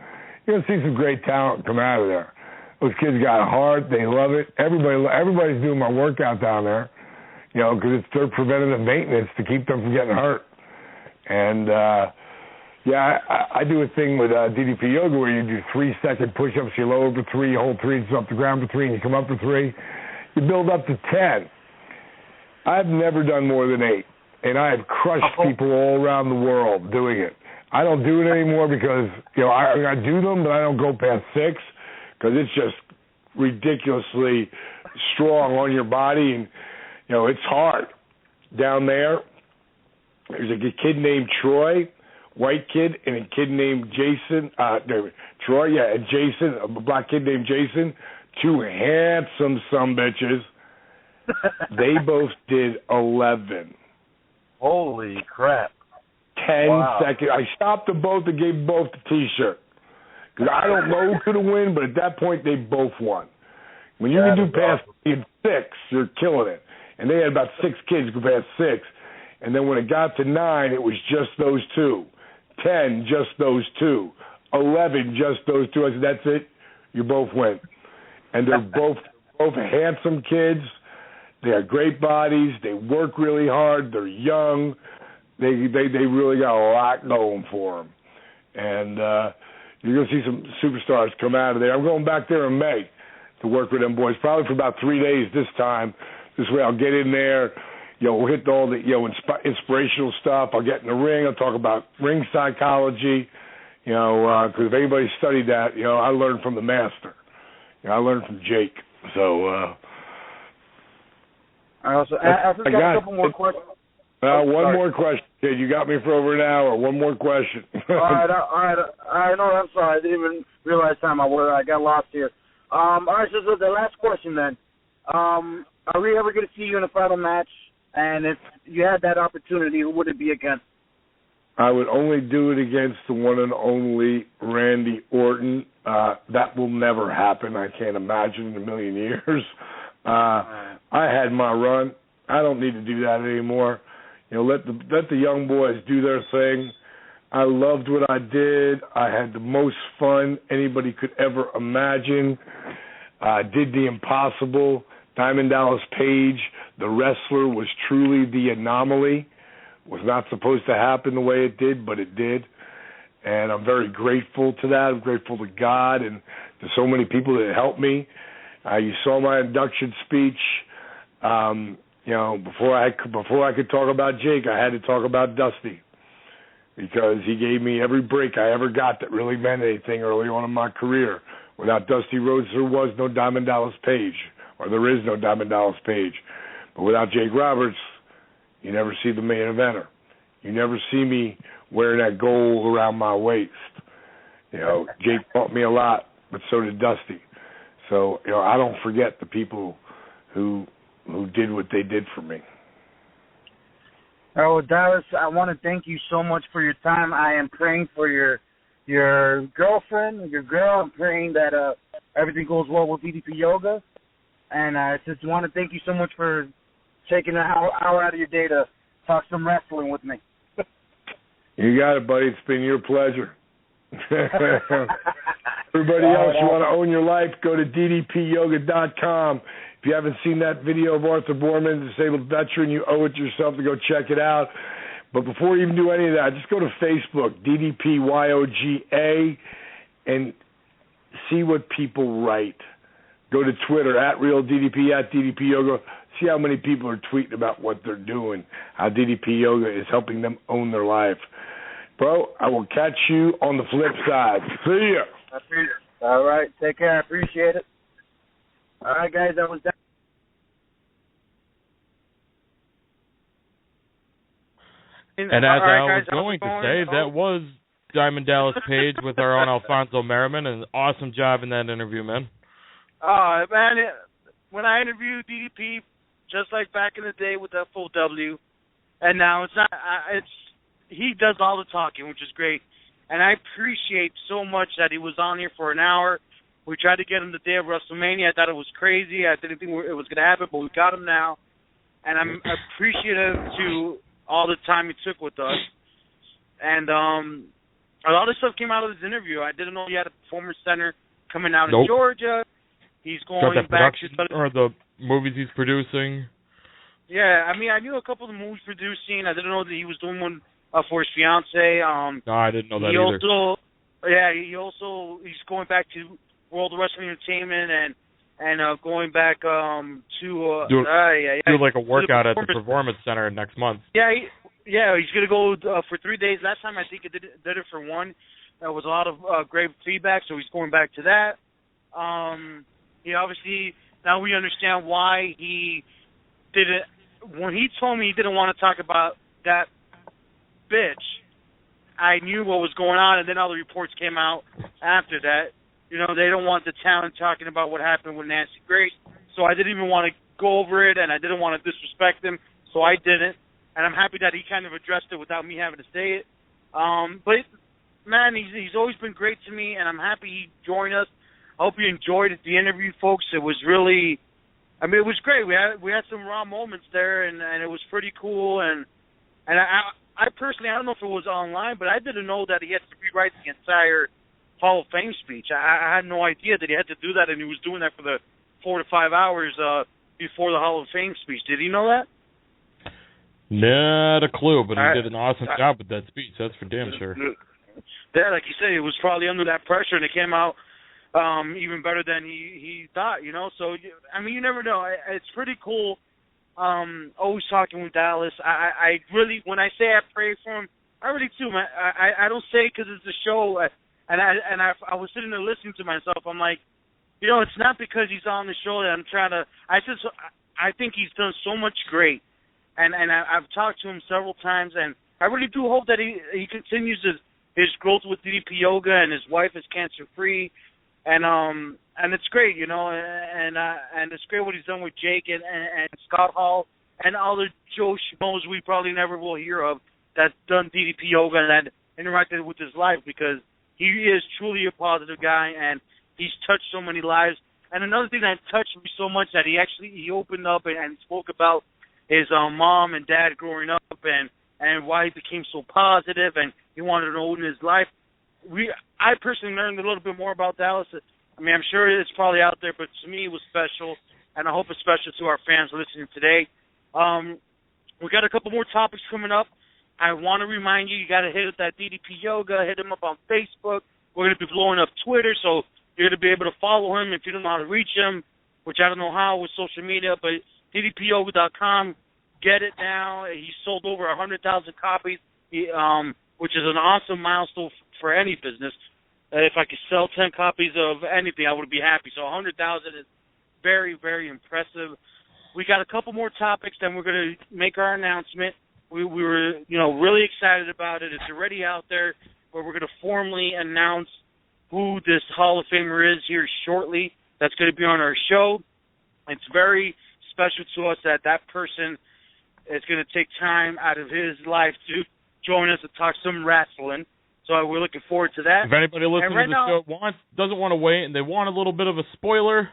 you're going to see some great talent come out of there. Those kids got a heart. They love it. Everybody's doing my workout down there, because it's their preventative maintenance to keep them from getting hurt. And, I do a thing with DDP Yoga where you do 3-second push-ups, you lower for 3, you hold 3, you up the ground for 3, and you come up for 3. You build up to 10. I've never done more than 8, and I have crushed people all around the world doing it. I don't do it anymore because, I do them, but I don't go past 6 because it's just ridiculously strong on your body, and, it's hard. Down there, there's a kid named Troy, white kid, and a kid named Jason, Troy, and Jason, a black kid named Jason, 2 handsome sumbitches. They both did 11. Holy crap. 10 seconds. I stopped them both and gave both the T-shirt. Because I don't know who could have won, but at that point, they both won. When you can do past 6, you're killing it. And they had about 6 kids go past 6. And then when it got to 9, it was just those 2. 10, just those 2. 11, just those 2. I said, that's it. You both win. And they're both handsome kids. They have great bodies. They work really hard. They're young. They really got a lot going for them. And you're going to see some superstars come out of there. I'm going back there in May to work with them boys, probably for about 3 days this time. This way I'll get in there. We'll hit all the inspirational stuff. I'll get in the ring. I'll talk about ring psychology, because if anybody studied that, I learned from the master. I learned from Jake. So I just got a couple more questions. One more question, kid. You got me for over an hour. One more question. all right. I know. I'm sorry. I didn't even realize time. I got lost here. All right. So the last question then. Are we ever going to see you in a final match? And if you had that opportunity, who would it be against? I would only do it against the one and only Randy Orton. That will never happen. I can't imagine in a million years. I had my run. I don't need to do that anymore. Let the young boys do their thing. I loved what I did. I had the most fun anybody could ever imagine. I did the impossible. Diamond Dallas Page, the wrestler, was truly the anomaly. Was not supposed to happen the way it did, but it did. And I'm very grateful to that. I'm grateful to God and to so many people that helped me. You saw my induction speech. before I could talk about Jake, I had to talk about Dusty, because he gave me every break I ever got that really meant anything early on in my career. Without Dusty Rhodes, there was no Diamond Dallas Page, or there is no Diamond Dallas Page. But without Jake Roberts, you never see the main eventer. You never see me wearing that gold around my waist. Jake taught me a lot, but so did Dusty. So, I don't forget the people who did what they did for me. Oh, Dallas, I want to thank you so much for your time. I am praying for your girlfriend, your girl. I'm praying that everything goes well with DDP Yoga. And I just want to thank you so much for taking an hour out of your day to talk some wrestling with me. You got it, buddy. It's been your pleasure. Everybody else, you want to own your life, go to ddpyoga.com. If you haven't seen that video of Arthur Borman, disabled veteran, you owe it to yourself to go check it out. But before you even do any of that, just go to Facebook, DDPYOGA, and see what people write. Go to Twitter, @RealDDP, @DDPYoga. See how many people are tweeting about what they're doing, how DDP Yoga is helping them own their life. Bro, I will catch you on the flip side. See ya. All right. Take care. I appreciate it. All right, guys. That was that. And as I was going to say, that was Diamond Dallas Page with our own Alfonso Merriman. An awesome job in that interview, man. Man, when I interviewed DDP, just like back in the day with that full W, and now it's not. He does all the talking, which is great, and I appreciate so much that he was on here for an hour. We tried to get him the day of WrestleMania. I thought it was crazy. I didn't think it was going to happen, but we got him now, and I'm appreciative to all the time he took with us. And a lot of stuff came out of this interview. I didn't know he had a performance center coming out in Georgia. He's going back to the movies he's producing. Yeah, I mean, I knew a couple of the movies producing. I didn't know that he was doing one for his fiance. No, I didn't know that either. He's going back to World Wrestling Entertainment and going back to do like a workout at the Performance Center next month. He's gonna go for 3 days. Last time I think he did it for one. There was a lot of great feedback, so he's going back to that. He obviously, now we understand why he didn't. When he told me he didn't want to talk about that bitch, I knew what was going on, and then all the reports came out after that. They don't want the talent talking about what happened with Nancy Grace, so I didn't even want to go over it, and I didn't want to disrespect him, so I didn't. And I'm happy that he kind of addressed it without me having to say it. But, man, he's always been great to me, and I'm happy he joined us. I hope you enjoyed the interview, folks. It was really, it was great. We had some raw moments there, and it was pretty cool. And I personally, I don't know if it was online, but I didn't know that he had to rewrite the entire Hall of Fame speech. I had no idea that he had to do that, and he was doing that for the 4 to 5 hours before the Hall of Fame speech. Did he know that? Not a clue, but he did an awesome job with that speech. That's for damn sure. Yeah, like you said, he was probably under that pressure, and it came out even better than he thought, So, you never know. It's pretty cool always talking with Dallas. I really, when I say I pray for him, I really do, man. I don't say it because it's a show, and I was sitting there listening to myself. I'm like, it's not because he's on the show that I'm trying to. I think he's done so much great, and I've talked to him several times, and I really do hope that he continues his growth with DDP Yoga, and his wife is cancer free, and it's great, and it's great what he's done with Jake and Scott Hall and other Joe Schmoes we probably never will hear of that's done DDP Yoga and that interacted with his life, because he is truly a positive guy, and he's touched so many lives. And another thing that touched me so much that he opened up and spoke about his mom and dad growing up and why he became so positive and he wanted to own his life. I personally learned a little bit more about Dallas. I'm sure it's probably out there, but to me it was special, and I hope it's special to our fans listening today. We got a couple more topics coming up. I want to remind you got to hit that DDP Yoga, hit him up on Facebook. We're going to be blowing up Twitter, so you're going to be able to follow him if you don't know how to reach him, which I don't know how with social media, but DDPyoga.com. Get it now. He sold over 100,000 copies, which is an awesome milestone for any business. If I could sell 10 copies of anything, I would be happy. So 100,000 is very, very impressive. We got a couple more topics, then we're going to make our announcement. We were, really excited about it. It's already out there, but we're going to formally announce who this Hall of Famer is here shortly. That's going to be on our show. It's very special to us that person is going to take time out of his life to join us to talk some wrestling. So we're looking forward to that. If anybody listening to the show doesn't want to wait and they want a little bit of a spoiler,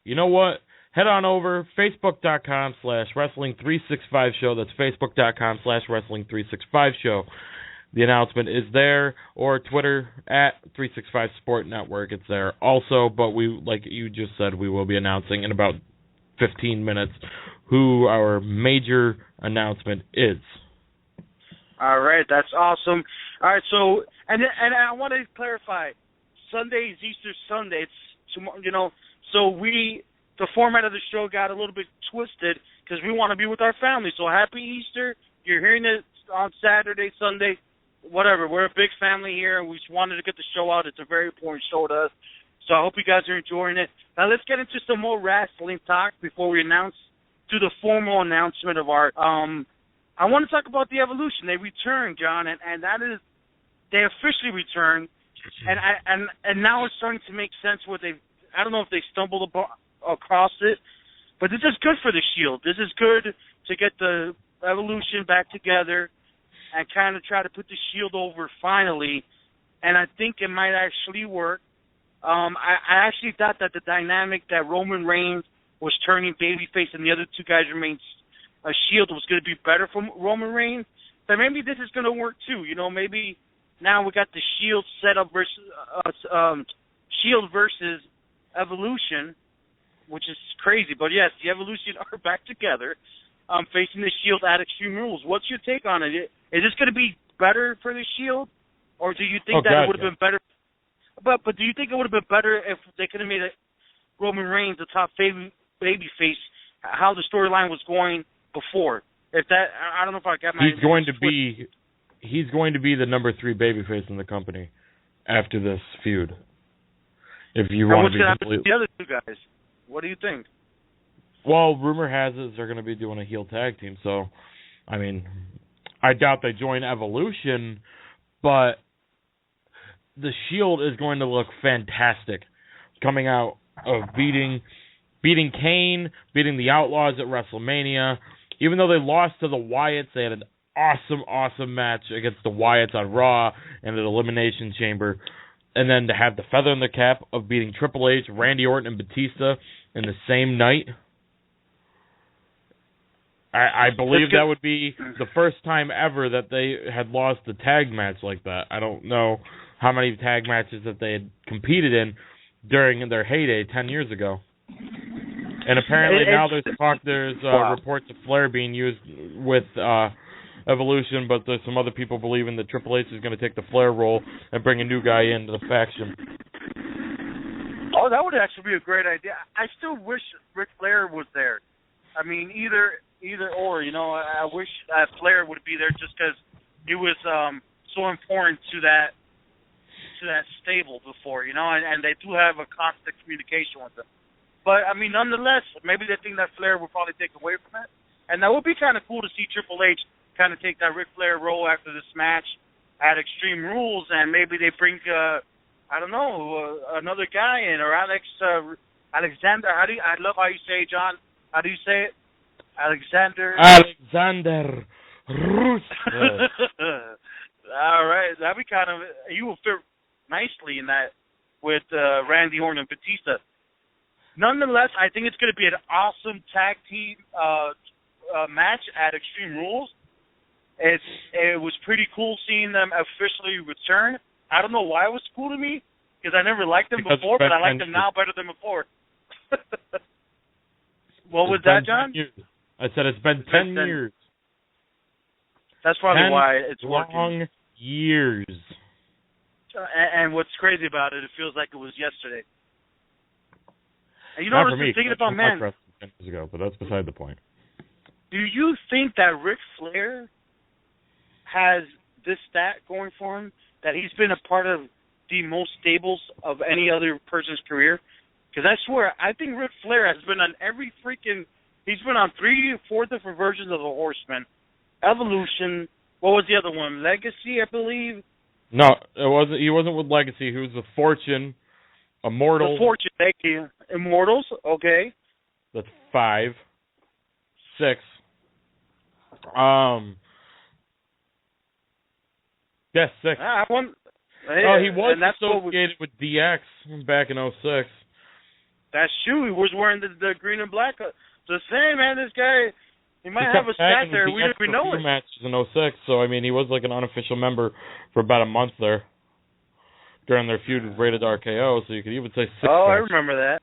you know what? Head on over, Facebook.com/Wrestling365 Show. That's Facebook.com/Wrestling365 Show. The announcement is there, or Twitter @365 Sport Network. It's there also, but we, like you just said, we will be announcing in about 15 minutes who our major announcement is. All right, that's awesome. All right, so and I want to clarify, Sunday is Easter Sunday. It's tomorrow, so the format of the show got a little bit twisted because we want to be with our family. So happy Easter! You're hearing it on Saturday, Sunday, whatever. We're a big family here, and we just wanted to get the show out. It's a very important show to us. So I hope you guys are enjoying it. Now let's get into some more wrestling talk before we do the formal announcement of our. I want to talk about the Evolution. They returned, John, and that is they officially returned, and now it's starting to make sense. I don't know if they stumbled across it, but this is good for the Shield. This is good to get the Evolution back together and kind of try to put the Shield over finally, and I think it might actually work. I actually thought that the dynamic that Roman Reigns was turning babyface and the other two guys remained a Shield was going to be better for Roman Reigns, but maybe this is going to work too. Maybe now we got the Shield set up versus Shield versus Evolution, which is crazy. But yes, the Evolution are back together, facing the Shield at Extreme Rules. What's your take on it? Is this going to be better for the Shield, or do you think it would have been better? But do you think it would have been better if they could have made Roman Reigns the top babyface? How the storyline was going before? I don't know if I got my. He's going to be the number 3 babyface in the company after this feud. If you want to be completely. The other two guys, what do you think? Well, rumor has it they're going to be doing a heel tag team. So, I mean, I doubt they join Evolution, but the Shield is going to look fantastic coming out of beating Kane, beating the Outlaws at WrestleMania. Even though they lost to the Wyatts, they had an awesome match against the Wyatts on Raw and an Elimination Chamber. And then to have the feather in the cap of beating Triple H, Randy Orton, and Batista in the same night. I believe that would be the first time ever that they had lost a tag match like that. I don't know how many tag matches that they had competed in during their heyday 10 years ago. And apparently now there's reports of Flair being used with Evolution, but there's some other people believing that Triple H is going to take the Flair role and bring a new guy into the faction. Oh, that would actually be a great idea. I still wish Ric Flair was there. I mean, either or. I wish Flair would be there just because he was so important to that stable before, and they do have a constant communication with them. But, I mean, nonetheless, maybe they think that Flair will probably take away from it. And that would be kind of cool to see Triple H kind of take that Ric Flair role after this match at Extreme Rules, and maybe they bring, another guy in, or Alexander. I love how you say it, John. How do you say it? Alexander Rusev. All right. That'd be kind of, you will fit nicely in that with Randy Orton and Batista. Nonetheless, I think it's going to be an awesome tag team match at Extreme Rules. It was pretty cool seeing them officially return. I don't know why it was cool to me, because I never liked them before, but I like them now better than before. What was that, John? I said it's been 10 years. That's probably why it's working. Long years. And what's crazy about it, it feels like it was yesterday. And you know what I was thinking about, man? 10 years ago, but that's beside the point. Do you think that Ric Flair has this stat going for him, that he's been a part of the most stables of any other person's career? Because I swear, I think Ric Flair has been on every freaking... He's been on 3 or 4 different versions of the Horseman. Evolution. What was the other one? Legacy, I believe? No, it wasn't. He wasn't with Legacy. He was with Fortune, Immortal. The Fortune, thank you. Immortals, okay. That's 5. 6. Yes, 6. He was associated with DX back in 06. That's true. He was wearing the green and black. The same, man. This guy, he might have a stat there. We didn't even know it. Matches in 06, so I mean, he was like an unofficial member for about a month there during their feud with Rated RKO. So you could even say 6. I remember that.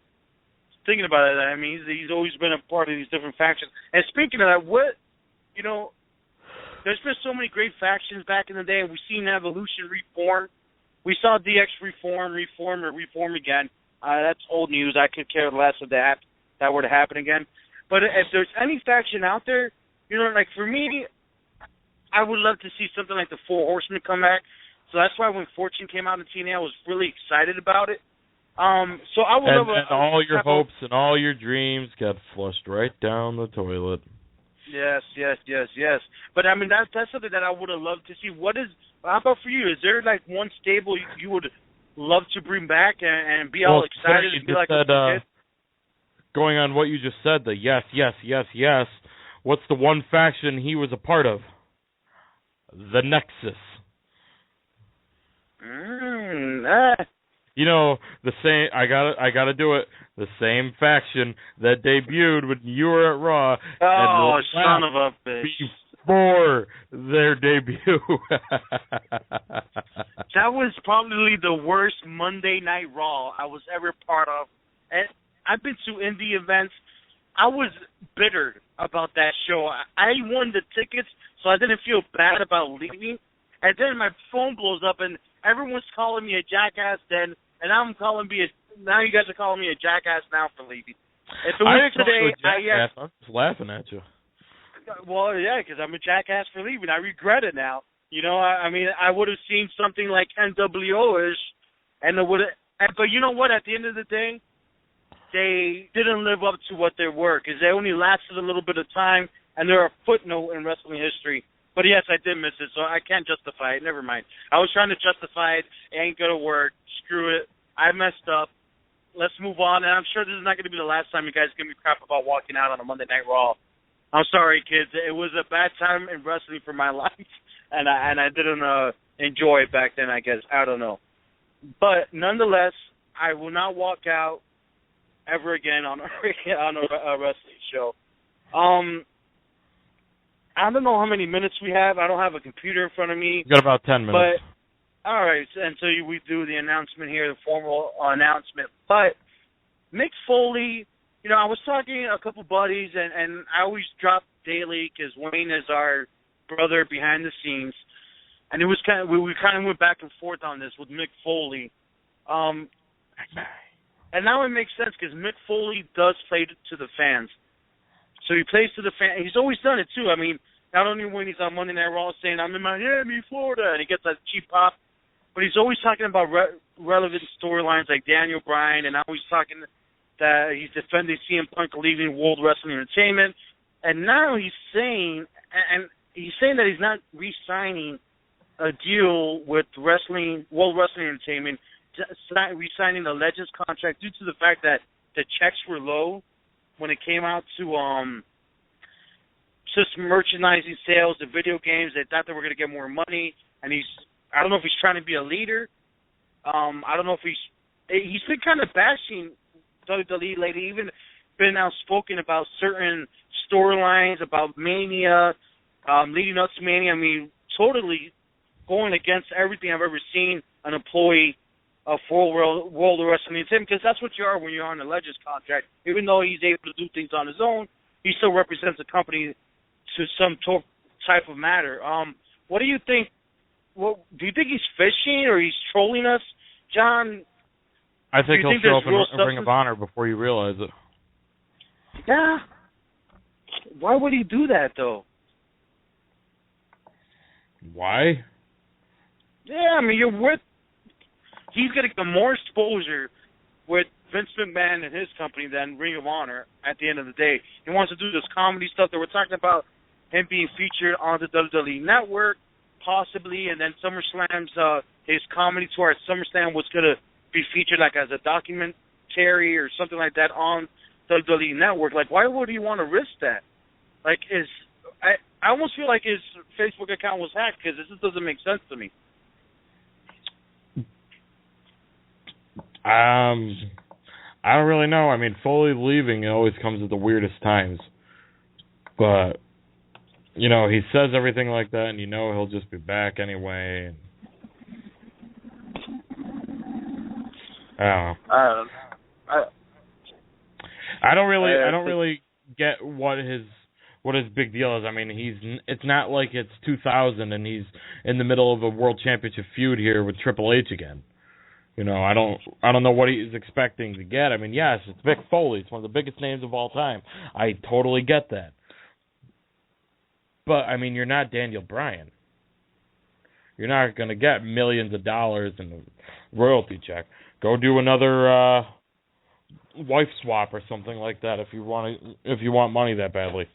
Thinking about it, I mean, he's always been a part of these different factions. And speaking of that, there's been so many great factions back in the day, and we've seen Evolution reform. We saw DX reform again. That's old news. I could care less if that were to happen again. But if there's any faction out there, like for me, I would love to see something like the Four Horsemen come back. So that's why when Fortune came out in TNA, I was really excited about it. So I would love and all your hopes and all your dreams got flushed right down the toilet. Yes. But I mean, that's something that I would have loved to see. How about for you? Is there like one stable you would love to bring back and be all excited and be like a kid? Going on what you just said, the yes. What's the one faction he was a part of? The Nexus. The same. I gotta do it. The same faction that debuted when you were at Raw. Oh, son of a bitch! Before their debut. That was probably the worst Monday Night Raw I was ever part of. And I've been to indie events. I was bitter about that show. I won the tickets, so I didn't feel bad about leaving. And then my phone blows up, and everyone's calling me a jackass then, and now you guys are calling me a jackass now for leaving. If it was today, I'm just laughing at you. Well, yeah, because I'm a jackass for leaving. I regret it now. I mean, I would have seen something like NWO-ish, and it would have. But you know what? At the end of the day, they didn't live up to what they were, because they only lasted a little bit of time, and they're a footnote in wrestling history. But yes, I did miss it, so I can't justify it. Never mind. I was trying to justify it. It ain't gonna work. Screw it. I messed up. Let's move on. And I'm sure this is not going to be the last time you guys give me crap about walking out on a Monday Night Raw. I'm sorry, kids. It was a bad time in wrestling for my life, and I didn't enjoy it back then, I guess. I don't know. But nonetheless, I will not walk out ever again on a wrestling show. I don't know how many minutes we have. I don't have a computer in front of me. You got about 10 minutes. But, all right, until we do the announcement here, the formal announcement. But Mick Foley, I was talking to a couple buddies, and I always drop daily because Wayne is our brother behind the scenes. And it was we kind of went back and forth on this with Mick Foley. And now it makes sense because Mick Foley does play to the fans. So he plays to the fans. He's always done it, too. I mean, not only when he's on Monday Night Raw saying, I'm in Miami, Florida, and he gets that cheap pop, but he's always talking about relevant storylines like Daniel Bryan, and now he's talking that he's defending CM Punk leaving World Wrestling Entertainment. And now he's saying that he's not re-signing a deal with World Wrestling Entertainment, re-signing the Legends contract due to the fact that the checks were low when it came out to just merchandising sales and video games. They thought they were going to get more money, and I don't know if he's trying to be a leader. I don't know if he's been kind of bashing WWE lately, even been outspoken about certain storylines, about Mania, leading up to Mania. I mean, totally going against everything I've ever seen an employee of World Wrestling Entertainment, because that's what you are when you're on a Legends contract. Even though he's able to do things on his own, he still represents the company to some type of matter. What do you think? Do you think he's fishing or he's trolling us, John? I think he'll show up in Ring of Honor before you realize it. Yeah. Why would he do that, though? Why? Yeah, I mean, he's getting more exposure with Vince McMahon and his company than Ring of Honor at the end of the day. He wants to do this comedy stuff that we're talking about, him being featured on the WWE Network, possibly, and then SummerSlam's, his comedy tour at SummerSlam was going to be featured like as a documentary or something like that on the WWE Network. Like, why would he want to risk that? Like, I almost feel like his Facebook account was hacked because this just doesn't make sense to me. I don't really know. I mean, Foley leaving, it always comes at the weirdest times. But, you know, he says everything like that, and you know he'll just be back anyway. I don't know. I don't really get what his big deal is. I mean, it's not like it's 2000 and he's in the middle of a world championship feud here with Triple H again. You know, I don't know what he's expecting to get. I mean, yes, it's Mick Foley. It's one of the biggest names of all time. I totally get that. But, I mean, you're not Daniel Bryan. You're not going to get millions of dollars in a royalty check. Go do another wife swap or something like that if you want money that badly.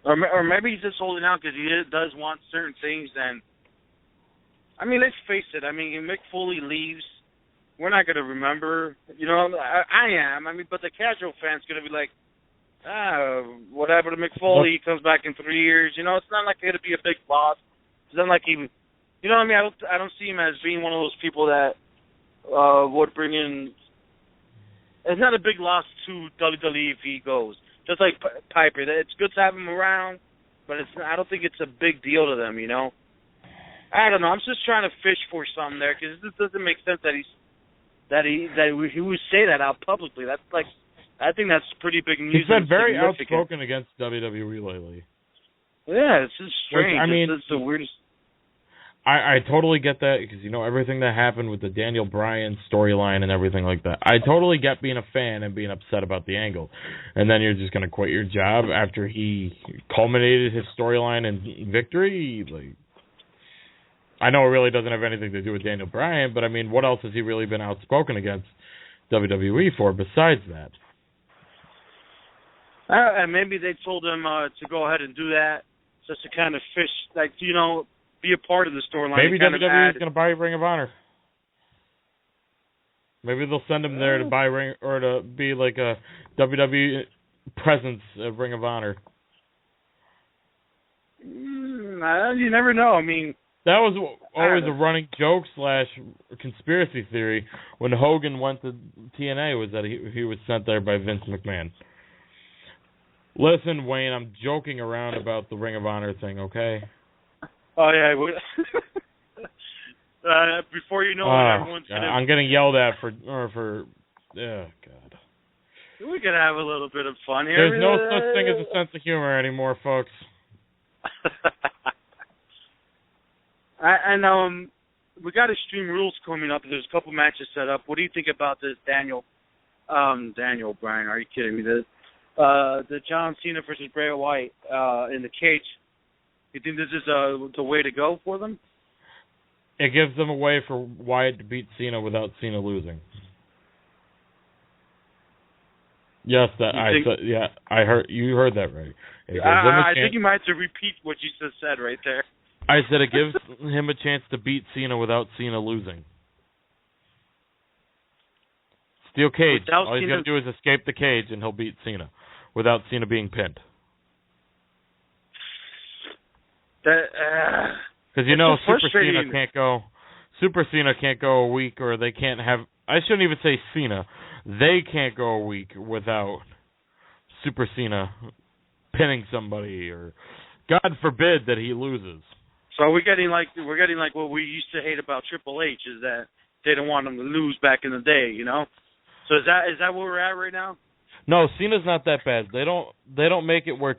Or maybe he's just holding out because he does want certain things. And I mean, let's face it. I mean, if Mick Foley leaves, we're not going to remember. You know, I am. I mean, but the casual fan's going to be like, what happened to Mick Foley? He comes back in 3 years. You know, it's not like it'll be a big loss. It's not like he, you know what I mean? I don't see him as being one of those people that would bring in. It's not a big loss to WWE if he goes. Just like Piper, it's good to have him around, but I don't think it's a big deal to them, you know. I don't know. I'm just trying to fish for something there because it doesn't make sense that he would say that out publicly. That's like, I think that's pretty big news. He's been very outspoken against WWE lately. Yeah, it's just strange. I mean, it's the weirdest. I totally get that because, you know, everything that happened with the Daniel Bryan storyline and everything like that. I totally get being a fan and being upset about the angle. And then you're just going to quit your job after he culminated his storyline in victory. Like, I know it really doesn't have anything to do with Daniel Bryan, but, I mean, what else has he really been outspoken against WWE for besides that? And maybe they told him to go ahead and do that just to kind of fish, like, you know, be a part of the storyline. Maybe WWE is going to buy Ring of Honor. Maybe they'll send him there to buy Ring or to be like a WWE presence at Ring of Honor. You never know. I mean, that was always a running joke / conspiracy theory when Hogan went to TNA, was that he was sent there by Vince McMahon. Listen, Wayne, I'm joking around about the Ring of Honor thing, okay? Oh, yeah. Before you know it, everyone's going to... I'm getting yelled at for... Oh, God. We can have a little bit of fun here. There's no such thing as a sense of humor anymore, folks. And we got Extreme Rules coming up. There's a couple matches set up. What do you think about this Daniel Bryan? Are you kidding me? The John Cena versus Bray Wyatt in the cage. You think this is the way to go for them? It gives them a way for Wyatt to beat Cena without Cena losing. Yes, I heard you heard that right. I think you might have to repeat what you just said right there. I said it gives him a chance to beat Cena without Cena losing. Steel cage. All he's got to do is escape the cage, and he'll beat Cena without Cena being pinned. Because Super Cena can't go a week, or they can't have. I shouldn't even say Cena. They can't go a week without Super Cena pinning somebody, or God forbid that he loses. So we're getting like what we used to hate about Triple H, is that they don't want him to lose back in the day, you know. So is that where we're at right now? No, Cena's not that bad. They don't make it where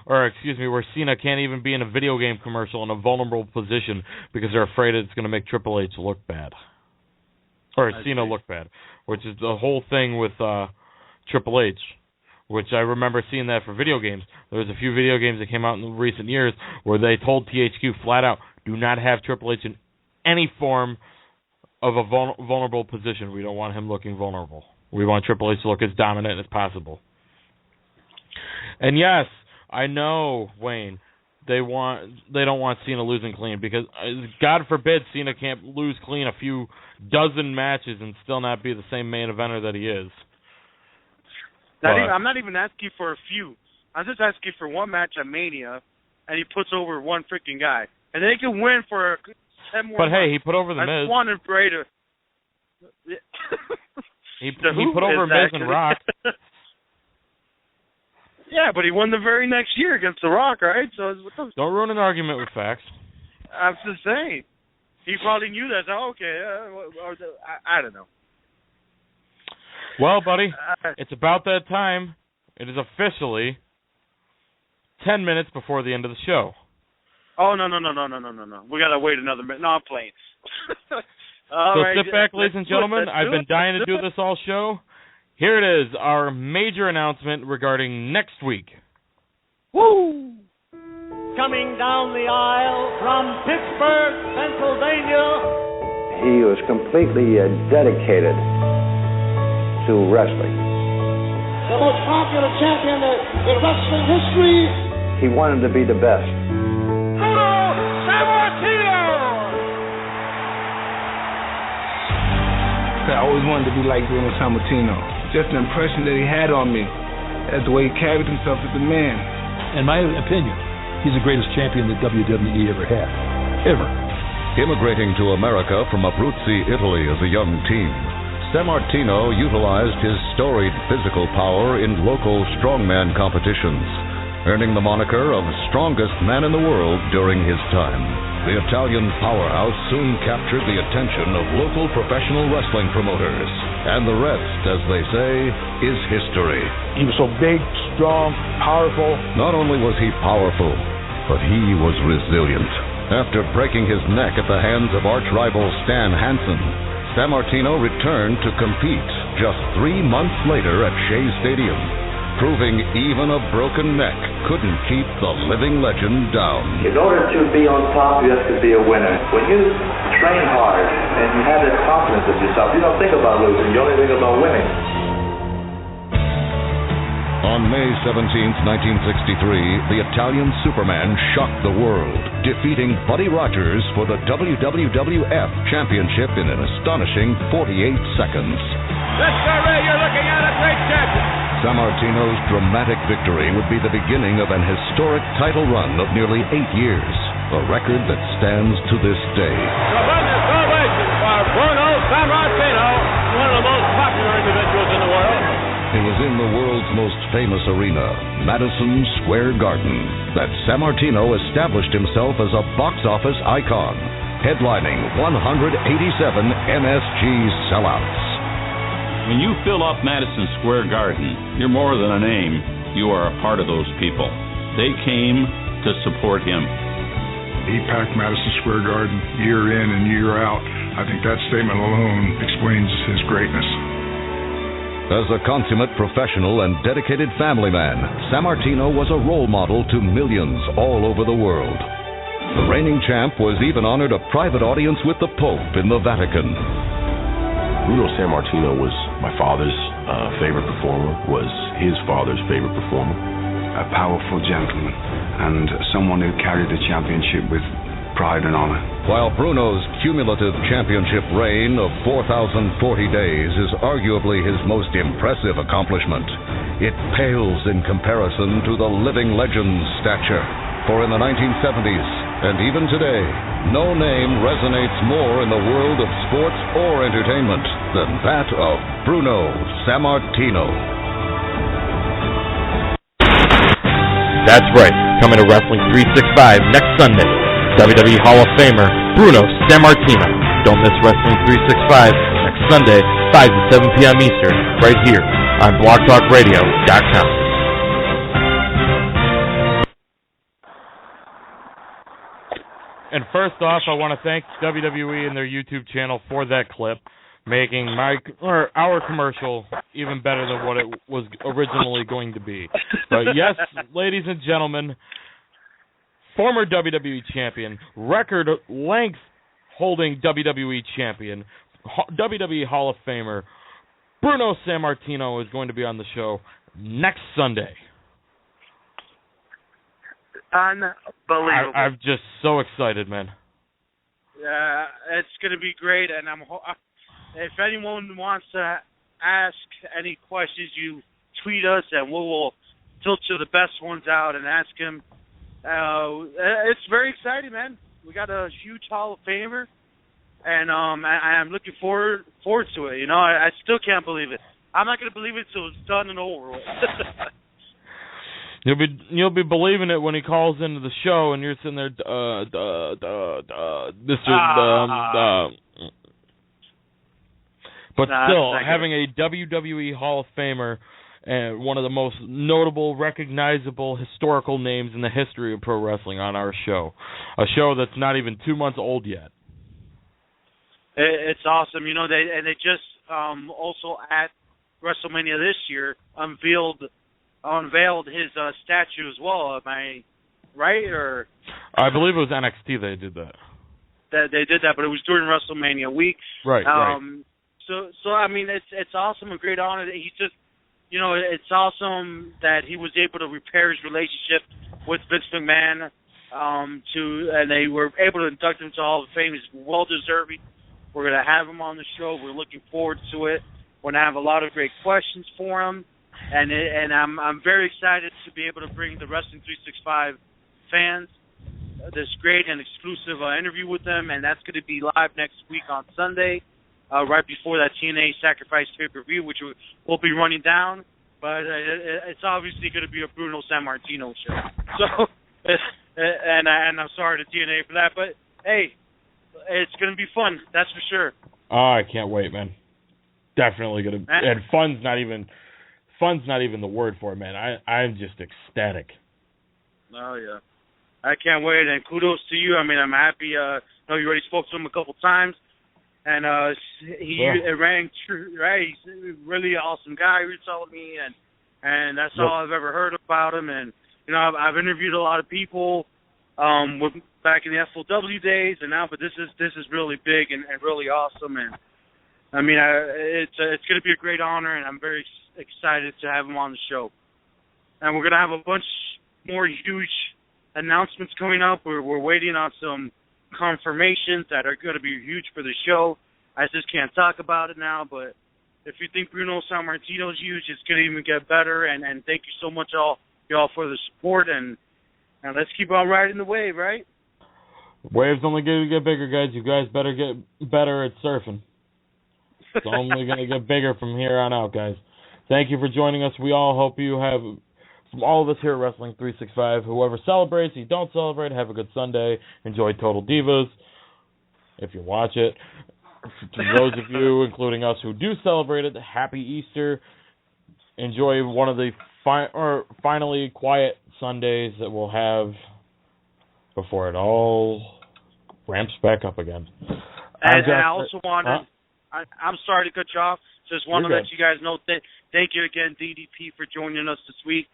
where Cena can't even be in a video game commercial in a vulnerable position because they're afraid it's going to make Triple H look bad. Or Cena look bad. Which is the whole thing with Triple H, which I remember seeing that for video games. There was a few video games that came out in the recent years where they told THQ flat out, do not have Triple H in any form of a vulnerable position. We don't want him looking vulnerable. We want Triple H to look as dominant as possible. And yes, I know, Wayne, they don't want Cena losing clean, because God forbid Cena can't lose clean a few dozen matches and still not be the same main eventer that he is. I'm not even asking for a few. I'm just asking for one match at Mania, and he puts over one freaking guy. And then he can win for 10 more months. Hey, he put over the Miz. I just wanted Bray to... he put over Miz and Rock. Yeah, but he won the very next year against The Rock, right? So don't ruin an argument with facts. I'm just saying. He probably knew that. Oh, okay. I don't know. Well, buddy, it's about that time. It is officially 10 minutes before the end of the show. Oh, no. We got to wait another minute. No, I'm playing. Sit back, ladies and gentlemen. I've been dying to do this all show. Here it is, our major announcement regarding next week. Woo! Coming down the aisle from Pittsburgh, Pennsylvania. He was completely dedicated to wrestling. The most popular champion in wrestling history. He wanted to be the best. Bruno Sammartino! I always wanted to be like Bruno Sammartino. Just the impression that he had on me. That's the way he carried himself as a man. In my opinion, he's the greatest champion that WWE ever had. Ever. Immigrating to America from Abruzzi, Italy as a young teen, Sammartino utilized his storied physical power in local strongman competitions, earning the moniker of strongest man in the world during his time. The Italian powerhouse soon captured the attention of local professional wrestling promoters, and the rest, as they say, is history. He was so big, strong, powerful. Not only was he powerful, but he was resilient. After breaking his neck at the hands of arch-rival Stan Hansen, Sammartino returned to compete just 3 months later at Shea Stadium, proving even a broken neck couldn't keep the living legend down. In order to be on top, you have to be a winner. When you train hard and you have that confidence of yourself, you don't think about losing, you only think about winning. On May 17, 1963, the Italian Superman shocked the world, defeating Buddy Rogers for the WWF Championship in an astonishing 48 seconds. Mr. Ray, you're looking at a great champion. Sammartino's dramatic victory would be the beginning of an historic title run of nearly 8 years, a record that stands to this day. Tremendous ovation for Bruno Sammartino, one of the most popular individuals in the world. It was in the world's most famous arena, Madison Square Garden, that Sammartino established himself as a box office icon, headlining 187 MSG sellouts. When you fill up Madison Square Garden, you're more than a name. You are a part of those people. They came to support him. He packed Madison Square Garden year in and year out. I think that statement alone explains his greatness. As a consummate professional and dedicated family man, Sammartino was a role model to millions all over the world. The reigning champ was even honored a private audience with the Pope in the Vatican. Bruno Sammartino was my father's favorite performer, was his father's favorite performer. A powerful gentleman and someone who carried the championship with pride and honor. While Bruno's cumulative championship reign of 4,040 days is arguably his most impressive accomplishment, it pales in comparison to the living legend's stature. For in the 1970s, and even today, no name resonates more in the world of sports or entertainment than that of Bruno Sammartino. That's right, coming to Wrestling 365 next Sunday. WWE Hall of Famer Bruno Sammartino. Don't miss Wrestling 365 next Sunday, 5 to 7 p.m. Eastern, right here on blogtalkradio.com. And first off, I want to thank WWE and their YouTube channel for that clip, making our commercial even better than what it was originally going to be. But yes, ladies and gentlemen, former WWE champion, record length holding WWE champion, WWE Hall of Famer, Bruno Sammartino is going to be on the show next Sunday. Unbelievable. I'm just so excited, man. It's going to be great, and if anyone wants to ask any questions, you tweet us, and we will filter the best ones out and ask him. It's very exciting, man. We got a huge Hall of Famer, and I'm looking forward to it. You know, I still can't believe it. I'm not going to believe it until it's done and over with. You'll be believing it when he calls into the show and you're sitting there, But still, having a WWE Hall of Famer and one of the most notable, recognizable, historical names in the history of pro wrestling on our show, a show that's not even 2 months old yet. It's awesome. You know, they just also at WrestleMania this year unveiled his statue as well. Am I right? Or I believe it was NXT they did that. They did that, but it was during WrestleMania week. Right. So I mean, it's awesome, a great honor that he just, you know, it's awesome that he was able to repair his relationship with Vince McMahon. And they were able to induct him to Hall of Fame. He's well deserving. We're gonna have him on the show. We're looking forward to it. We're gonna have a lot of great questions for him. And I'm very excited to be able to bring the Wrestling 365 fans this great and exclusive interview with them, and that's going to be live next week on Sunday, right before that TNA Sacrifice pay-per-view, which we'll be running down. But it's obviously going to be a Bruno Sammartino show. So, and I'm sorry to TNA for that, but hey, it's going to be fun. That's for sure. Oh, I can't wait, man. Definitely going to, and fun's not even the word for it, man. I'm just ecstatic. Oh, yeah. I can't wait, and kudos to you. I mean, I'm happy. I know you already spoke to him a couple times, and it rang true, right? He's a really awesome guy, you're telling me, and that's all I've ever heard about him. And, you know, I've interviewed a lot of people back in the FLW days, and now, but this is really big and really awesome. And, I mean, it's going to be a great honor, and I'm very excited to have him on the show. And we're going to have a bunch more huge announcements coming up. We're waiting on some confirmations that are going to be huge for the show. I just can't talk about it now, but if you think Bruno Sammartino is huge, it's going to even get better. And thank you so much, y'all, for the support. And let's keep on riding the wave, right? Wave's only going to get bigger, guys. You guys better get better at surfing. It's only going to get bigger from here on out, guys. Thank you for joining us. We all hope you have, from all of us here at Wrestling 365, whoever celebrates, you don't celebrate, have a good Sunday. Enjoy Total Divas, if you watch it. To those of you, including us, who do celebrate it, happy Easter. Enjoy one of the finally quiet Sundays that we'll have before it all ramps back up again. And I also want to, I'm sorry to cut you off, just want to let you guys know that thank you again, DDP, for joining us this week.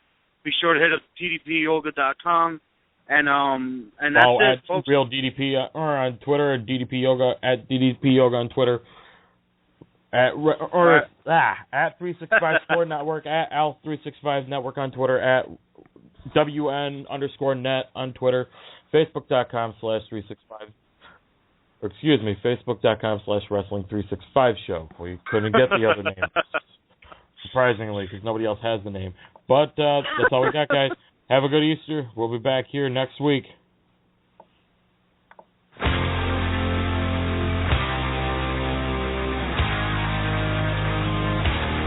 Be sure to hit up ddpyoga.com. And that's it, at folks. Real DDP or on Twitter, at DDP Yoga, at DDP Yoga on Twitter, at 365 Sport Network, at Al365 Network on Twitter, at WN_net on Twitter, Facebook.com/365. Excuse me, Facebook.com/Wrestling365 Show. We couldn't get the other name, surprisingly, because nobody else has the name. But that's all we got, guys. Have a good Easter. We'll be back here next week.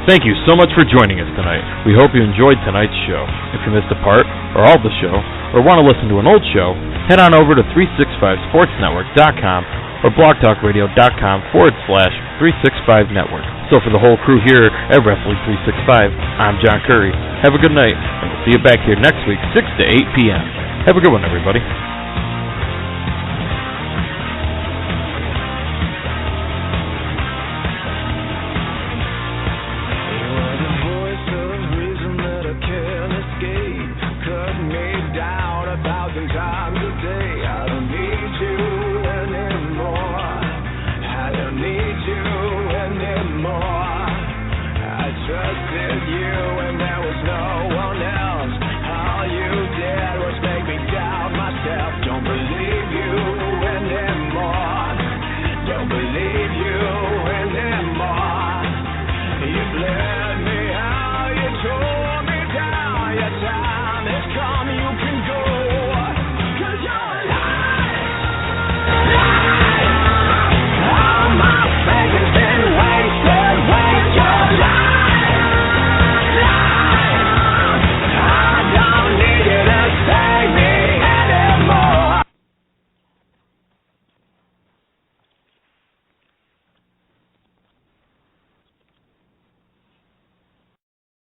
Thank you so much for joining us tonight. We hope you enjoyed tonight's show. If you missed a part or all of the show, or want to listen to an old show, head on over to 365sportsnetwork.com or blogtalkradio.com/365network. So for the whole crew here at Wrestling 365, I'm John Curry. Have a good night, and we'll see you back here next week, 6 to 8 p.m. Have a good one, everybody.